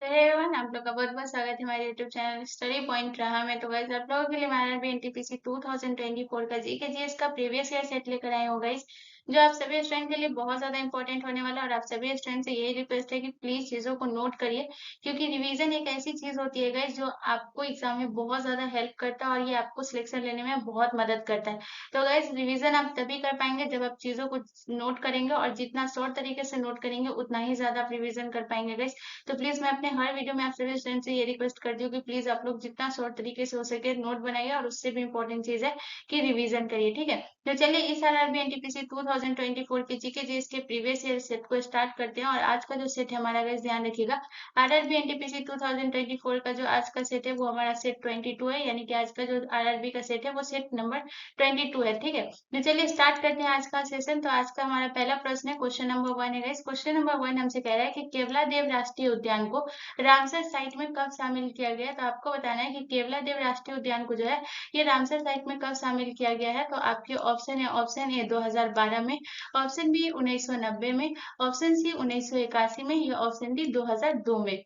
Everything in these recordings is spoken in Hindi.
तो हे एवरीवन, आप लोग का बहुत-बहुत स्वागत है हमारे यूट्यूब चैनल स्टडी पॉइंट रहा में। तो गाइस आप लोगों के लिए हमारा भी एनटीपीसी 2024 का जीके जीएस का प्रीवियस ईयर सेट लेकर आए हो गाइस, जो आप सभी स्टूडेंट के लिए बहुत ज्यादा इंपॉर्टेंट होने वाला है। और आप सभी स्टूडेंट से यही रिक्वेस्ट है कि प्लीज चीजों को नोट करिए, क्योंकि रिवीजन एक ऐसी चीज होती है गाइस जो आपको एग्जाम में बहुत ज्यादा हेल्प करता है और ये आपको सिलेक्शन लेने में बहुत मदद करता है। तो गाइस रिवीजन आप तभी कर पाएंगे जब आप चीजों को नोट करेंगे, और जितना शॉर्ट तरीके से नोट करेंगे उतना ही ज्यादा आप रिवीजन कर पाएंगे गाइस। तो प्लीज मैं अपने हर वीडियो में आप सभी स्टूडेंट से ये रिक्वेस्ट करती हूँ कि प्लीज आप लोग जितना शॉर्ट तरीके से हो सके नोट बनाइए, और उससे भी इम्पोर्टेंट चीज है कि रिवीजन करिए, ठीक है। तो चलिए इस आरआरबी एनटीपीसी 2024 के जीके जीएस के प्रीवियस ईयर सेट को स्टार्ट करते हैं। और आज का जो सेट है हमारा, गाइस ध्यान रखिएगा, आरआरबी एनटीपीसी 2024 का जो आज का सेट है वो हमारा सेट 22 है, यानी कि आज का जो आरआरबी का सेट है वो सेट नंबर 22 है, ठीक है। तो चलिए स्टार्ट करते हैं आज का सेशन। तो आज का हमारा पहला प्रश्न है, क्वेश्चन नंबर 1 है गाइस। क्वेश्चन नंबर 1 हमसे कह रहा है कि केवला देव राष्ट्रीय उद्यान को रामसर साइट में कब शामिल किया गया है। तो आपको बताना है कि केवला देव राष्ट्रीय उद्यान को जो है ये रामसर साइट में कब शामिल किया गया है। तो आपके ऑप्शन है, ऑप्शन ए 2012 में, ऑप्शन बी 1990 में, ऑप्शन सी 1981 में, या ऑप्शन डी 2002 में।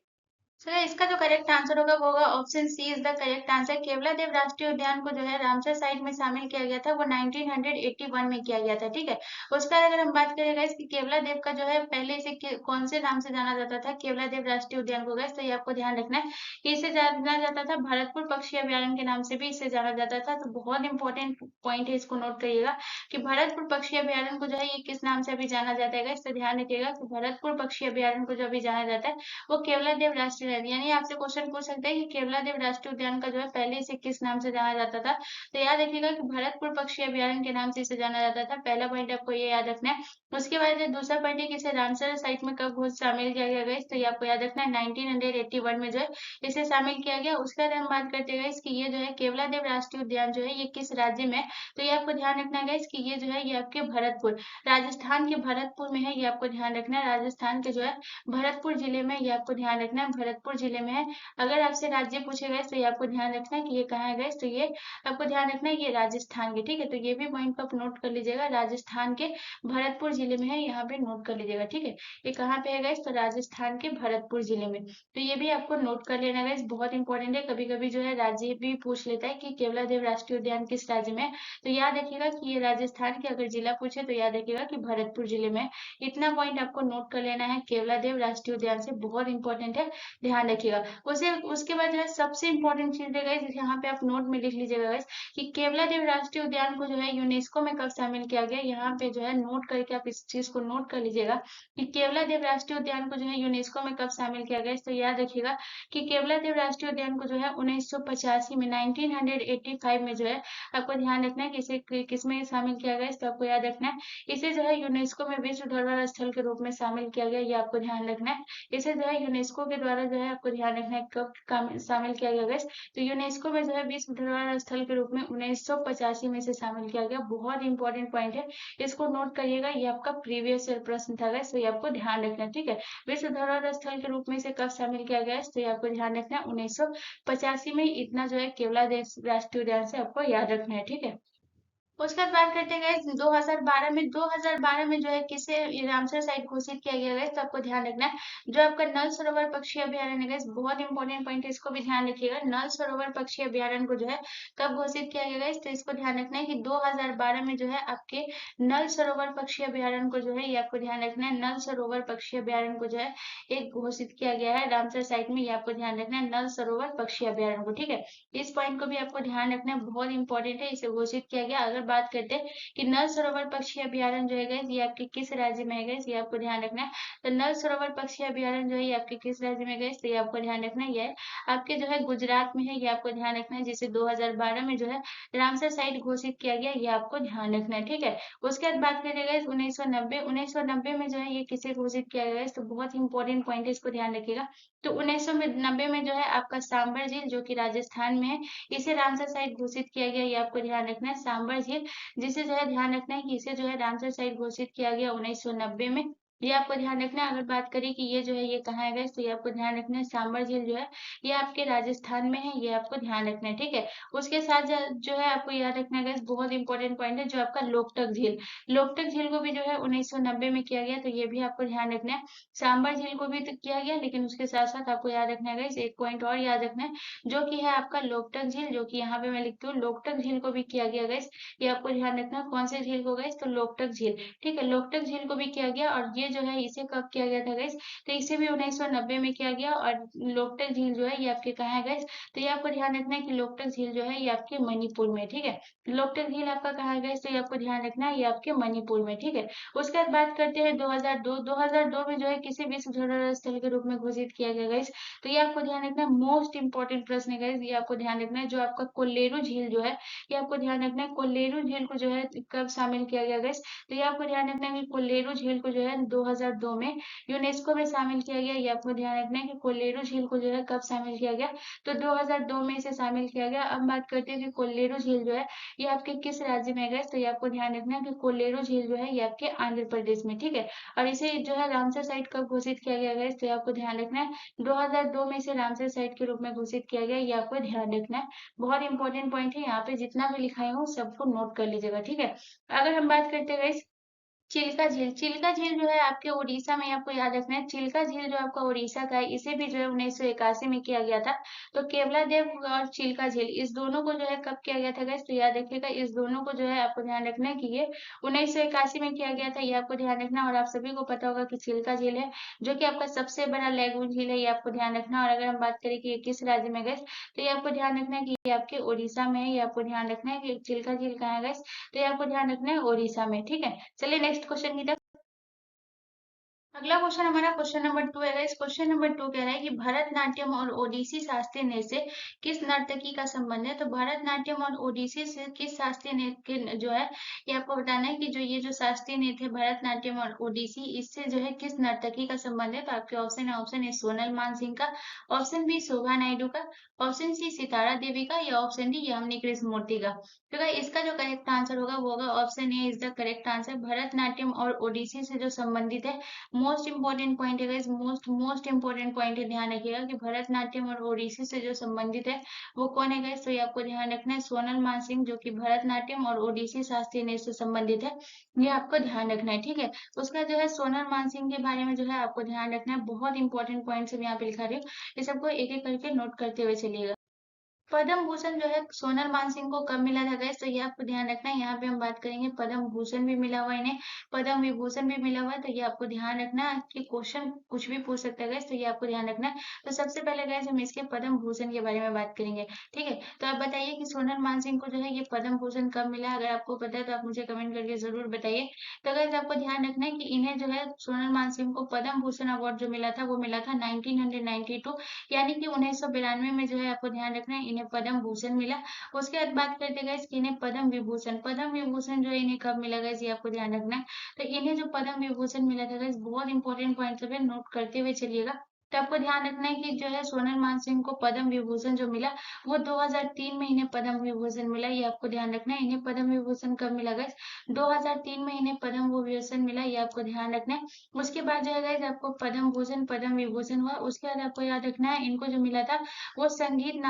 सर इसका जो करेक्ट आंसर होगा वो होगा option C is the correct answer. Keoladeo राष्ट्रीय उद्यान को जो है रामसर साइट में शामिल किया गया था, वो 1981 में किया गया था, ठीक है। उसके बाद अगर हम बात करें गाइस कि केवला देव का जो है पहले इसे कौन से नाम से जाना जाता था, केवला देव राष्ट्रीय उद्यान को गाइस, तो ये आपको ध्यान रखना है कि इसे जाना जाता था भरतपुर पक्षी अभयारण्य के नाम से भी इसे जाना जाता था। तो बहुत इंपॉर्टेंट पॉइंट है, इसको नोट करिएगा कि भरतपुर पक्षी अभयारण्य को जो है ये किस नाम से अभी जाना जाता है गाइस। तो ध्यान रखिएगा कि भरतपुर पक्षी अभयारण्य को जो अभी जाना जाता है वो केवला देव राष्ट्रीय उद्यान, यानी आपसे क्वेश्चन पूछ सकते हैं कि केवला देव राष्ट्रीय उद्यान का जो है पहले इसे किस नाम से जाना जाता था। तो याद रखिएगा कि भरतपुर पक्षी अभयारण्य के नाम से इसे जाना जाता था। पहला पॉइंट आपको ये याद रखना है। उसके बाद जो दूसरा पॉइंट है कि इसे रामसर साइट में कब शामिल किया गया गाइस, तो ये आपको याद रखना है 1981 में जो है इसे शामिल किया गया। उसके बाद हम बात करते हैं गाइस कि ये जो है केवला देव राष्ट्रीय उद्यान जो है ये किस राज्य में है। तो ये आपको ध्यान रखना है गाइस कि ये जो है ये आपके भरतपुर, राजस्थान के भरतपुर में है। ये आपको ध्यान रखना है, राजस्थान के जो है भरतपुर जिले में, ये आपको ध्यान रखना है भरतपुर जिले में है। अगर आपसे राज्य पूछे गए तो ये आपको ध्यान रखना है कि ये कहाँ है गए, तो ये आपको ध्यान रखना है ये राजस्थान के, ठीक है। तो ये भी पॉइंट को आप नोट कर लीजिएगा, राजस्थान के भरतपुर जिले में है, यहाँ पे नोट कर लीजिएगा, ठीक है। ये कहाँ पे है गए, तो राजस्थान के भरतपुर जिले में। तो ये भी आपको नोट कर लेना गए, बहुत इंपॉर्टेंट है। कभी कभी जो है राज्य भी पूछ लेता है कि केवला देव राष्ट्रीय उद्यान किस राज्य में है। तो याद रखिएगा कि ये राजस्थान के, अगर जिला पूछे तो याद रखिएगा कि भरतपुर जिले में। इतना पॉइंट आपको नोट कर लेना है केवला देव राष्ट्रीय उद्यान से, बहुत इंपॉर्टेंट है, ध्यान रखिएगा। उसे उसके बाद जो है सबसे इंपॉर्टेंट चीज है गाइस, यहाँ पे आप नोट में लिख लीजिएगा गाइस कि केवला देव राष्ट्रीय उद्यान को जो है यूनेस्को में कब शामिल किया गया। यहाँ पे जो है नोट करके आप इस चीज को नोट कर लीजिएगा कि केवला देव राष्ट्रीय उद्यान को जो है यूनेस्को में कब शामिल किया गया। तो याद रखिएगा कि केवला देव राष्ट्रीय उद्यान को जो है 1985 में, 1985 में जो है आपको ध्यान रखना है कि इसे किसमें शामिल किया गया। तो आपको याद रखना है इसे जो है यूनेस्को में विश्व धरोहर स्थल के रूप में शामिल किया गया, ये आपको ध्यान रखना है। इसे जो है यूनेस्को के द्वारा जो है आपको ध्यान रखना है कब शामिल किया गया गाइस। तो यूनेस्को में जो है विश्व धरोहर स्थल के रूप में 1985 में इसे शामिल किया गया, बहुत इंपॉर्टेंट पॉइंट है, इसको नोट करिएगा। ये आपका प्रीवियस ईयर प्रश्न था गाइस, तो ये आपको ध्यान रखना है, ठीक है। विश्व धरोहर स्थल के रूप में इसे कब शामिल किया गया, तो ये आपको ध्यान रखना है 1985 में। इतना जो है केवला देव राष्ट्रीय उद्यान से आपको याद रखना है, ठीक है। उसके बाद बात करते हैं गाइस 2012 में जो है किसे ये रामसर साइट घोषित किया गया गाइस। तो आपको ध्यान रखना है जो आपका नल सरोवर पक्षी अभयारण्य है गाइस, बहुत इंपॉर्टेंट पॉइंट है, इसको भी ध्यान रखिएगा। नल सरोवर पक्षी अभयारण्य को जो है कब घोषित किया गया गाइस, तो इसको ध्यान रखना है कि 2012 में जो है आपके नल सरोवर पक्षी अभयारण्य को जो है ये आपको ध्यान रखना है, नल सरोवर पक्षी अभयारण्य को जो है एक घोषित किया गया है रामसर साइट में। ये आपको ध्यान रखना है नल सरोवर पक्षी अभयारण्य को, ठीक है। इस पॉइंट को भी आपको ध्यान रखना है, बहुत इंपॉर्टेंट है, इसे घोषित किया गया। अगर बात करते हैं कि नल सरोवर पक्षी अभयारण्य जो है गाइस ये आपके किस राज्य में है गाइस, ये आपको ध्यान रखना है। तो नल सरोवर पक्षी अभयारण्य जो है ये आपके किस राज्य में गाइस, तो ये आपको ध्यान रखना है, ये आपके जो है गुजरात में है, ये आपको ध्यान रखना है, जिसे 2012 में जो है रामसर साइट घोषित किया गया, ये आपको ध्यान रखना है, ठीक है। उसके बाद बात करें गाइस 1990 में जो है ये किसे घोषित किया गया गाइस, तो बहुत इंपॉर्टेंट पॉइंट है, इसको ध्यान रखिएगा। तो 1990 में जो है आपका सांबर झील जो कि राजस्थान में है, इसे रामसर साइट घोषित किया गया, ये आपको ध्यान रखना है, सांबर झील, जिसे जो है ध्यान रखना है कि इसे जो है रामसर साइट घोषित किया गया 1990 में। ये आपको ध्यान रखना है। अगर बात करें कि ये जो है ये कहाँ है गाइस, तो ये आपको ध्यान रखना है सांबर झील जो है ये आपके राजस्थान में है, ये आपको ध्यान रखना है, ठीक है। उसके साथ जो है आपको याद रखना है गाइस, बहुत इंपॉर्टेंट पॉइंट है जो आपका लोकटक झील। लोकटक झील को भी जो है 1990 में किया गया, तो ये भी आपको ध्यान रखना है। सांबर झील को भी तो किया गया, लेकिन उसके साथ साथ आपको याद रखना है गाइस, एक पॉइंट और याद रखना है, जो कि है आपका लोकटक झील, जो कि यहाँ पे मैं लिखती हूँ लोकटक झील को भी किया गया गाइस। ये आपको ध्यान रखना है, कौन से झील को गाइस, तो लोकटक झील, ठीक है। लोकटक झील को भी किया गया, और ये जो है इसे कब किया गया था गाइस, तो इसे भी 1990 में किया गया। और लोकटक झील जो है ये आपके कहाँ है गाइस, तो ये आपको ध्यान रखना है कि लोकटक झील जो है ये आपके मणिपुर में, ठीक है। लोकटक झील आपका कहाँ है गाइस, तो ये आपको ध्यान रखना है ये आपके मणिपुर में, ठीक है। उसके बाद बात करते हैं 2002 में जो है किसी विश्व धरोहर स्थल के रूप में घोषित किया गया गाइस, तो ये आपको ध्यान रखना है, मोस्ट इंपॉर्टेंट प्रश्न है गाइस, ये आपको ध्यान रखना है। जो आपका कोल्लेरू झील जो है ये आपको ध्यान रखना है, कोल्लेरू झील को जो है कब शामिल किया गया गाइस, तो ये आपको ध्यान रखना है कि कोल्लेरू झील को जो है 2002 में यूनेस्को में शामिल किया गया। ये आपको ध्यान रखना है कि कोल्लेरू झील को जो है कब शामिल किया गया, तो 2002 में इसे शामिल किया गया। अब बात करते हैं कि कोल्लेरू झील जो है ये आपके किस राज्य में है, तो ये आपको ध्यान रखना है कि कोल्लेरू झील जो है ये आपके आंध्र प्रदेश में, ठीक है। और इसे जो है रामसर साइट कब घोषित किया गया है, तो ये आपको ध्यान रखना है 2002 में इसे रामसर साइट के रूप में घोषित किया गया, ये आपको ध्यान रखना है। बहुत इंपॉर्टेंट पॉइंट है, यहाँ पे जितना भी लिखा हूँ सबको नोट कर लीजिएगा, ठीक है। अगर हम बात करते हैं चिल्का झील, चिल्का झील जो है आपके उड़ीसा में, आपको याद रखना है चिल्का झील जो आपका उड़ीसा का है, इसे भी जो है 1981 में किया गया था। तो केवलादेव और चिल्का झील इस दोनों को जो है कब किया गया था गाइस, तो याद रखिएगा इस दोनों को जो है आपको ध्यान रखना है कि ये 1981 में किया गया था, ये आपको ध्यान रखना। और आप सभी को पता होगा कि चिल्का झील है जो कि आपका सबसे बड़ा लैगून झील है, ये आपको ध्यान रखना। और अगर हम बात करें कि ये किस राज्य में गए, तो ये आपको ध्यान रखना है कि ये आपके उड़ीसा में है, ये आपको ध्यान रखना है कि चिल्का झील कहाँ है गाइस, तो ये आपको ध्यान रखना है उड़ीसा में, ठीक है। चलिए नेक्स्ट क्वेश्चन की तरफ। अगला क्वेश्चन हमारा क्वेश्चन नंबर 2 है। इस क्वेश्चन नंबर 2 कह रहा है कि भरतनाट्यम और ओडिसी शास्त्रीय नृत्य से किस नर्तकी का संबंध है। तो भरतनाट्यम और ओडिसी से किस शास्त्रीय नृत्य के जो है ये आपको बताना है कि जो ये जो शास्त्रीय नृत्य है भरतनाट्यम और ओडिसी, इससे जो है किस नर्तकी का संबंध है। तो आपके ऑप्शन है, ऑप्शन ए सोनल मानसिंह का, ऑप्शन बी शोभा नायडू का, ऑप्शन सी सितारा देवी का, या ऑप्शन डी यामिनी कृष्ण मूर्ति का। तो भाई इसका जो करेक्ट आंसर होगा वो होगा option A is the correct answer. Bharatanatyam और ओडिसी से जो संबंधित है, मोस्ट इंपॉर्टेंट पॉइंट है गाइस, मोस्ट इंपॉर्टेंट पॉइंट है, ध्यान रखिएगा कि भरतनाट्यम और ओडिसी से जो संबंधित है वो कौन है गाइस, तो ये आपको ध्यान रखना है सोनल मानसिंह, जो कि भरतनाट्यम और ओडिसी शास्त्रीय नृत्य से संबंधित है, ये आपको ध्यान रखना है, ठीक है। उसका जो है सोनल मानसिंह के बारे में जो है आपको ध्यान रखना है, बहुत इंपॉर्टेंट पॉइंट सब यहाँ पे लिखा रही हूँ, ये सबको एक एक करके नोट करते हुए चलिएगा। पद्म भूषण जो है सोनल मानसिंह को कब मिला था गाइस, तो ये आपको ध्यान रखना है। यहाँ पे हम बात करेंगे पद्म भूषण भी मिला हुआ है इन्हें, पद्म विभूषण भी मिला हुआ है, तो ये आपको ध्यान रखना है कि क्वेश्चन कुछ भी पूछ सकता है गाइस, तो ये आपको ध्यान रखना है। तो सबसे पहले गाइस हम इसके पद्म भूषण के बारे में बात करेंगे, ठीक है। तो आप बताइए कि सोनल मानसिंह को जो है ये पद्म भूषण कब मिला, अगर आपको पता है तो आप मुझे कमेंट करके जरूर बताइए। तो गाइस आपको ध्यान रखना है कि इन्हें जो है सोनल मानसिंह को पद्म भूषण अवार्ड जो मिला था वो मिला था 1992, यानी कि 1992 में जो है आपको ध्यान रखना है इन्हें पद्म भूषण मिला। उसके बाद बात करते गए कि इन्हें पद्म विभूषण, पद्म विभूषण जो है इन्हें कब मिला गया, ये आपको ध्यान रखना है। तो इन्हें जो पद्म विभूषण मिला था गाइस, बहुत इंपॉर्टेंट पॉइंट सब है, नोट करते हुए चलिएगा। तो आपको ध्यान रखना है कि जो है सोनल मानसिंह को पद्म विभूषण जो मिला वो 2003 में इन्हें पद्म विभूषण मिला, ये आपको ध्यान रखना है। इन्हें पद्म विभूषण कब मिला गाइस, 2003 में इन्हें पद्म विभूषण मिला, ये आपको ध्यान रखना है। उसके बाद जो है गाइस आपको पद्म भूषण पद्म विभूषण हुआ, उसके बाद आपको याद रखना है इनको जो मिला था वो संगीत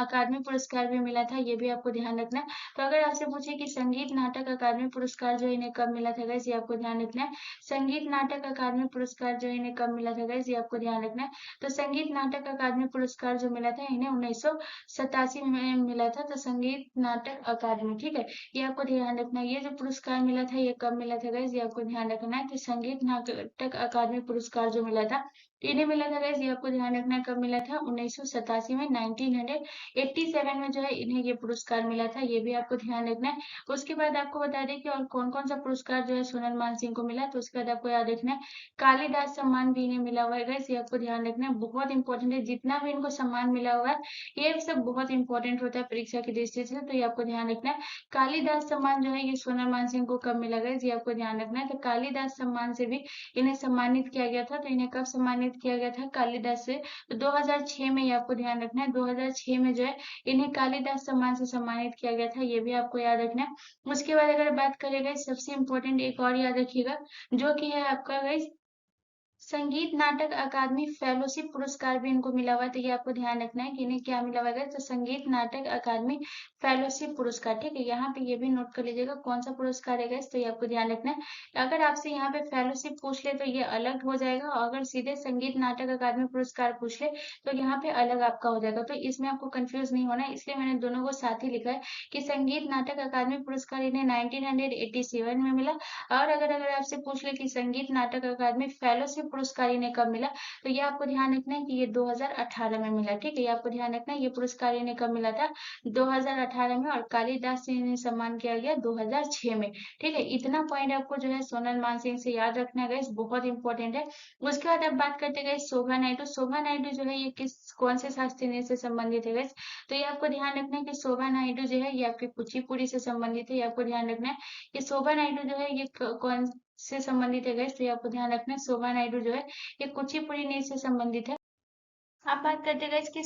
अकादमी पुरस्कार भी मिला था, ये भी आपको ध्यान रखना है। तो अगर आपसे पूछे कि संगीत नाटक अकादमी पुरस्कार जो इन्हें कब मिला था गाइस, ये आपको ध्यान रखना है। संगीत नाटक अकादमी पुरस्कार जो इन्हें कब मिला था गाइस, ये आपको ध्यान रखना है। तो संगीत नाटक अकादमी पुरस्कार जो मिला था इन्हें 1987 में मिला था, तो संगीत नाटक अकादमी, ठीक है, ये आपको ध्यान रखना है। ये जो पुरस्कार मिला था ये कब मिला था गाइस, ये आपको ध्यान रखना है कि संगीत नाटक अकादमी पुरस्कार जो मिला था इन्हें मिला था गाइस, ये आपको ध्यान रखना है कब मिला था 1987 में, 1987 में जो है इन्हें ये पुरस्कार मिला था, ये भी आपको ध्यान रखना है। उसके बाद आपको बता दें कि और कौन कौन सा पुरस्कार जो है सोनल मानसिंह को मिला, तो उसके बाद आपको याद रखना है कालिदास सम्मान भी इन्हें मिला हुआ है गाइस, ये आपको ध्यान रखना है, बहुत इंपॉर्टेंट है, जितना भी इनको सम्मान मिला हुआ है ये सब बहुत इंपॉर्टेंट होता है परीक्षा की दृष्टि से, तो ये आपको ध्यान रखना है। कालिदास सम्मान जो है ये सोनल मानसिंह को कब मिला गाइस, ये आपको ध्यान रखना है। तो कालिदास सम्मान से भी इन्हें सम्मानित किया गया था, तो इन्हें कब सम्मानित किया गया था कालिदास से, तो 2006 में, ये आपको ध्यान रखना है। 2006 में जो है इन्हें कालिदास सम्मान से सम्मानित किया गया था, ये भी आपको याद रखना है। उसके बाद अगर बात करें गाइस सबसे इम्पोर्टेंट एक और याद रखिएगा, जो कि है आपका गाइस संगीत नाटक अकादमी फेलोशिप पुरस्कार भी इनको मिला हुआ है, तो ये आपको ध्यान रखना है कि इन्हें क्या मिला हुआ है। तो संगीत नाटक अकादमी फेलोशिप पुरस्कार, ठीक है, यहाँ पे ये भी नोट कर लीजिएगा कौन सा पुरस्कार है guys, तो ये आपको ध्यान रखना है। अगर आपसे यहाँ पे फेलोशिप पूछ ले तो ये अलग हो जाएगा, और अगर सीधे संगीत नाटक अकादमी पुरस्कार पूछ ले तो यहाँ पे अलग आपका हो जाएगा। तो इसमें आपको कंफ्यूज नहीं होना है, इसलिए मैंने दोनों को साथ ही लिखा है कि संगीत नाटक अकादमी पुरस्कार इन्हें 1987 में मिला। और अगर आपसे पूछ ले कि संगीत नाटक अकादमी फेलोशिप पुरस्कार इन्हें कब मिला, तो ये आपको ध्यान रखना है कि ये 2018 में मिला, ठीक है, ये आपको ध्यान रखना है। ये पुरस्कार इन्हें कब मिला था, 2018 में, और कालिदास से इन्हें सम्मान किया गया 2006 में, ठीक है। इतना पॉइंट आपको जो है सोनल मानसिंह से याद रखना है guys, बहुत इंपॉर्टेंट है। उसके बाद अब बात करते गए शोभा नायडू। शोभा नायडू जो है ये कौन से शास्त्रीय नृत्य से संबंधित है guys, तो ये आपको ध्यान रखना है कि शोभा नायडू जो है ये आपकी कुचिपुड़ी से संबंधित है, ये आपको ध्यान रखना है। ये शोभा नायडू जो है ये कौन से संबंधित है गाइस, तो ये आपको ध्यान रखना है। शोभा नायडू जो है ये कुचिपुड़ी नृत्य से संबंधित है। आप बात करते हैं गाइस कि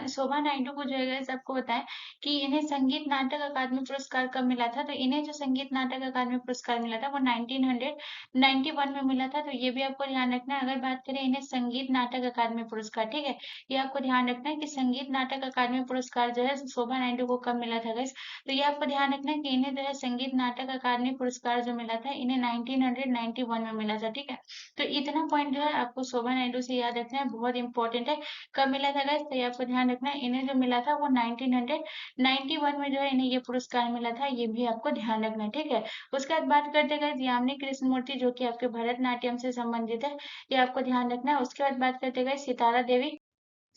शोभा नायडू को जो है गाइस आपको बताएं कि इन्हें संगीत नाटक अकादमी पुरस्कार कब मिला था, तो इन्हें जो संगीत नाटक अकादमी पुरस्कार मिला था वो 1991 में मिला था, तो ये भी आपको ध्यान रखना है। अगर बात करें इन्हें संगीत नाटक अकादमी पुरस्कार, ठीक है, ये आपको ध्यान रखना है कि संगीत नाटक अकादमी पुरस्कार जो है शोभा नायडू को कब मिला था गाइस, तो ये आपको ध्यान रखना है कि इन्हें जो है संगीत नाटक अकादमी पुरस्कार जो मिला था इन्हें 1991 में मिला था, ठीक है। तो इतना पॉइंट जो है आपको शोभा नायडू से याद रखना है, बहुत इंपॉर्टेंट है। कब मिला था गाइस, तो ये आपको ध्यान रखना है। इन्हें जो मिला था वो 1991 में जो है इन्हें ये पुरस्कार मिला था, ये भी आपको ध्यान रखना है, ठीक है। उसके बाद बात करते हैं गाइस यामिनी कृष्णमूर्ति जो कि आपके भरतनाट्यम से संबंधित है, ये आपको ध्यान रखना है। उसके बाद बात करते हैं गाइस सितारा देवी।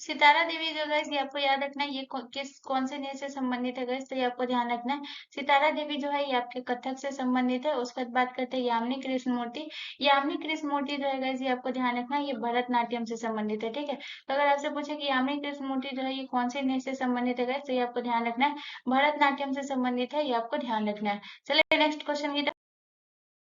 सितारा देवी जो गाइस ये आपको याद रखना है, ये कौन से नृत्य से संबंधित है गाइस, तो ये आपको ध्यान रखना है। सितारा देवी जो है ये आपके कथक से संबंधित है। उसके बाद बात करते हैं यामिनी कृष्णमूर्ति। यामिनी कृष्णमूर्ति जो है गाइस ये आपको ध्यान रखना है, ये भरतनाट्यम से संबंधित है, ठीक है। तो अगर आपसे पूछे कि यामिनी कृष्णमूर्ति जो है ये कौन से नृत्य से संबंधित है गाइस, तो ये आपको ध्यान रखना है, भरतनाट्यम से संबंधित है, ये आपको ध्यान रखना है। चलिए नेक्स्ट क्वेश्चन की,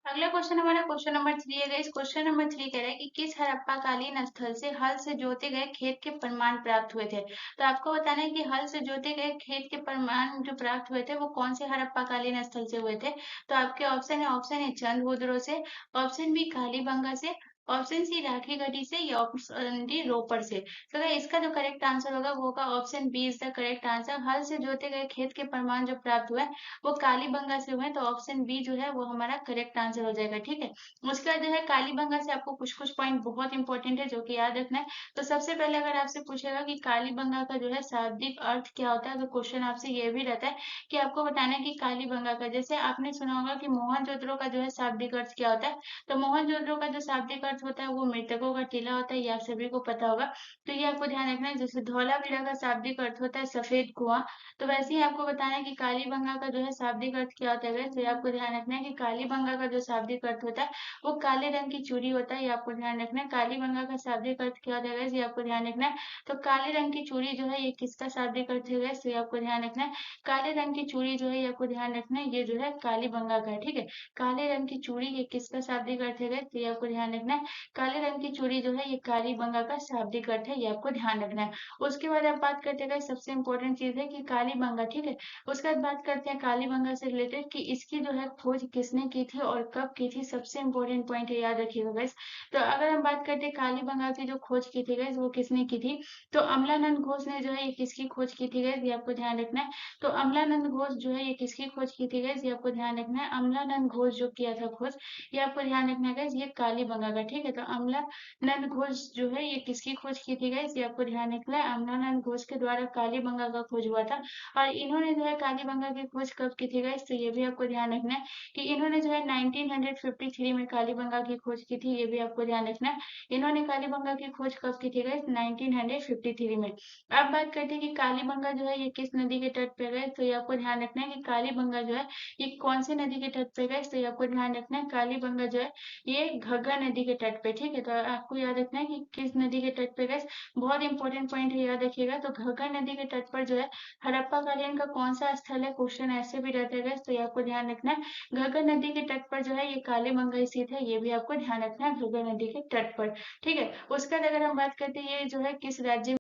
अगला क्वेश्चन हमारा क्वेश्चन नंबर 3 है गाइस। क्वेश्चन नंबर 3 कह रहा है कि किस हड़प्पा कालीन स्थल से हल से जोते गए खेत के प्रमाण प्राप्त हुए थे, तो आपको बताना है कि हल से जोते गए खेत के प्रमाण जो प्राप्त हुए थे वो कौन से हड़प्पा कालीन स्थल से हुए थे, तो आपके ऑप्शन है चंद्रभुद्रो से, ऑप्शन बी कालीबंगा से, ऑप्शन सी राखी गढ़ी से, या ऑप्शन डी रोपड़ से। तो अगर इसका जो करेक्ट आंसर होगा वो होगा option B is the correct answer. हल से जोते गए खेत के प्रमाण जो प्राप्त हुए वो कालीबंगा से हुए, तो ऑप्शन बी जो है वो हमारा करेक्ट आंसर हो जाएगा, ठीक है। उसके बाद जो है कालीबंगा से आपको कुछ कुछ पॉइंट बहुत इंपॉर्टेंट है जो कि याद रखना है। तो सबसे पहले अगर आपसे पूछेगा कि कालीबंगा का जो है शाब्दिक अर्थ क्या होता है, तो क्वेश्चन आपसे ये भी रहता है कि आपको बताना है कि कालीबंगा का, जैसे आपने सुना होगा कि मोहनजोदड़ो का जो है शाब्दिक अर्थ क्या होता है, तो मोहनजोदड़ो का जो शाब्दिक अर्थ होता है वो मृतकों का टीला होता है, ये आप सभी को पता होगा। तो ये आपको ध्यान रखना है। जैसे धौलावीरा का शाब्दिक अर्थ होता है सफेद कुआं, तो वैसे ही आपको बताना है कि कालीबंगा का जो है शाब्दिक अर्थ क्या होता है, तो ये आपको ध्यान रखना है कि कालीबंगा का जो शाब्दिक अर्थ होता है वो काले रंग की चूड़ी होता है, ये आपको ध्यान रखना है। कालीबंगा का शाब्दिक अर्थ क्या होता है, ये आपको ध्यान रखना है। तो काले रंग की चूड़ी जो है ये किसका शाब्दिक अर्थ है, तो ये आपको ध्यान रखना है। काले रंग की चूड़ी जो है ये आपको ध्यान रखना है, ये जो है कालीबंगा का है, ठीक है। काले रंग की चूड़ी ये किसका शाब्दिक अर्थ है, तो ये आपको ध्यान रखना है। काले रंग की चूड़ी जो है ये कालीबंगा का शाब्दिक अर्थ है, ये आपको ध्यान रखना है। उसके बाद आप बात करते हैं सबसे इंपॉर्टेंट चीज है कि कालीबंगा, ठीक है। उसके बाद बात करते हैं कालीबंगा से रिलेटेड कि इसकी जो है खोज किसने की थी और कब की थी, सबसे इंपॉर्टेंट पॉइंट है, याद रखिएगा गाइस। तो अगर हम बात करते हैं कालीबंगा की जो खोज की थी गाइस वो किसने की थी, तो अमलानंद घोष ने जो है ये किसकी खोज की थी गाइस, ये आपको ध्यान रखना है। तो अमलानंद घोष जो है ये किसकी खोज की थी गाइस, ये आपको ध्यान रखना है। अमलानंद घोष जो किया था खोज, ये आपको ध्यान रखना है गाइस, ये कालीबंगा का, ठीक है। तो अमलानंद घोष जो है ये किसकी खोज की थी गाइस, ये आपको ध्यान रखना है। अमलानंद घोष के द्वारा कालीबंगा का खोज हुआ था, और इन्होंने जो है कालीबंगा की खोज कब की थी गाइस, तो ये भी आपको ध्यान रखना है कि इन्होंने जो है 1953 में कालीबंगा की खोज की थी, ये भी आपको ध्यान रखना है। इन्होंने कालीबंगा की खोज कब की थी गाइस, 1953 में। अब बात करते हैं कि कालीबंगा जो है ये किस नदी के तट पे गए, तो ये आपको ध्यान रखना है कि कालीबंगा जो है ये कौन सी नदी के तट पे गए, तो ये आपको ध्यान रखना है। कालीबंगा जो है ये घग्गर नदी के तट पे, ठीक है। तो आपको याद रखना है कि किस नदी के तट पे गए, बहुत इंपॉर्टेंट पॉइंट है, याद रखिएगा। तो घग्गर नदी के तट पर जो है हड़प्पा कालीन का कौन सा स्थल है, क्वेश्चन ऐसे भी रहते हैं, तो ये आपको ध्यान रखना है। घग्गर नदी के तट पर जो है ये कालीबंगा स्थित है, ये भी आपको ध्यान रखना है, घग्गर नदी के तट पर, ठीक है। उसके बाद अगर हम बात करते हैं ये जो है किस राज्य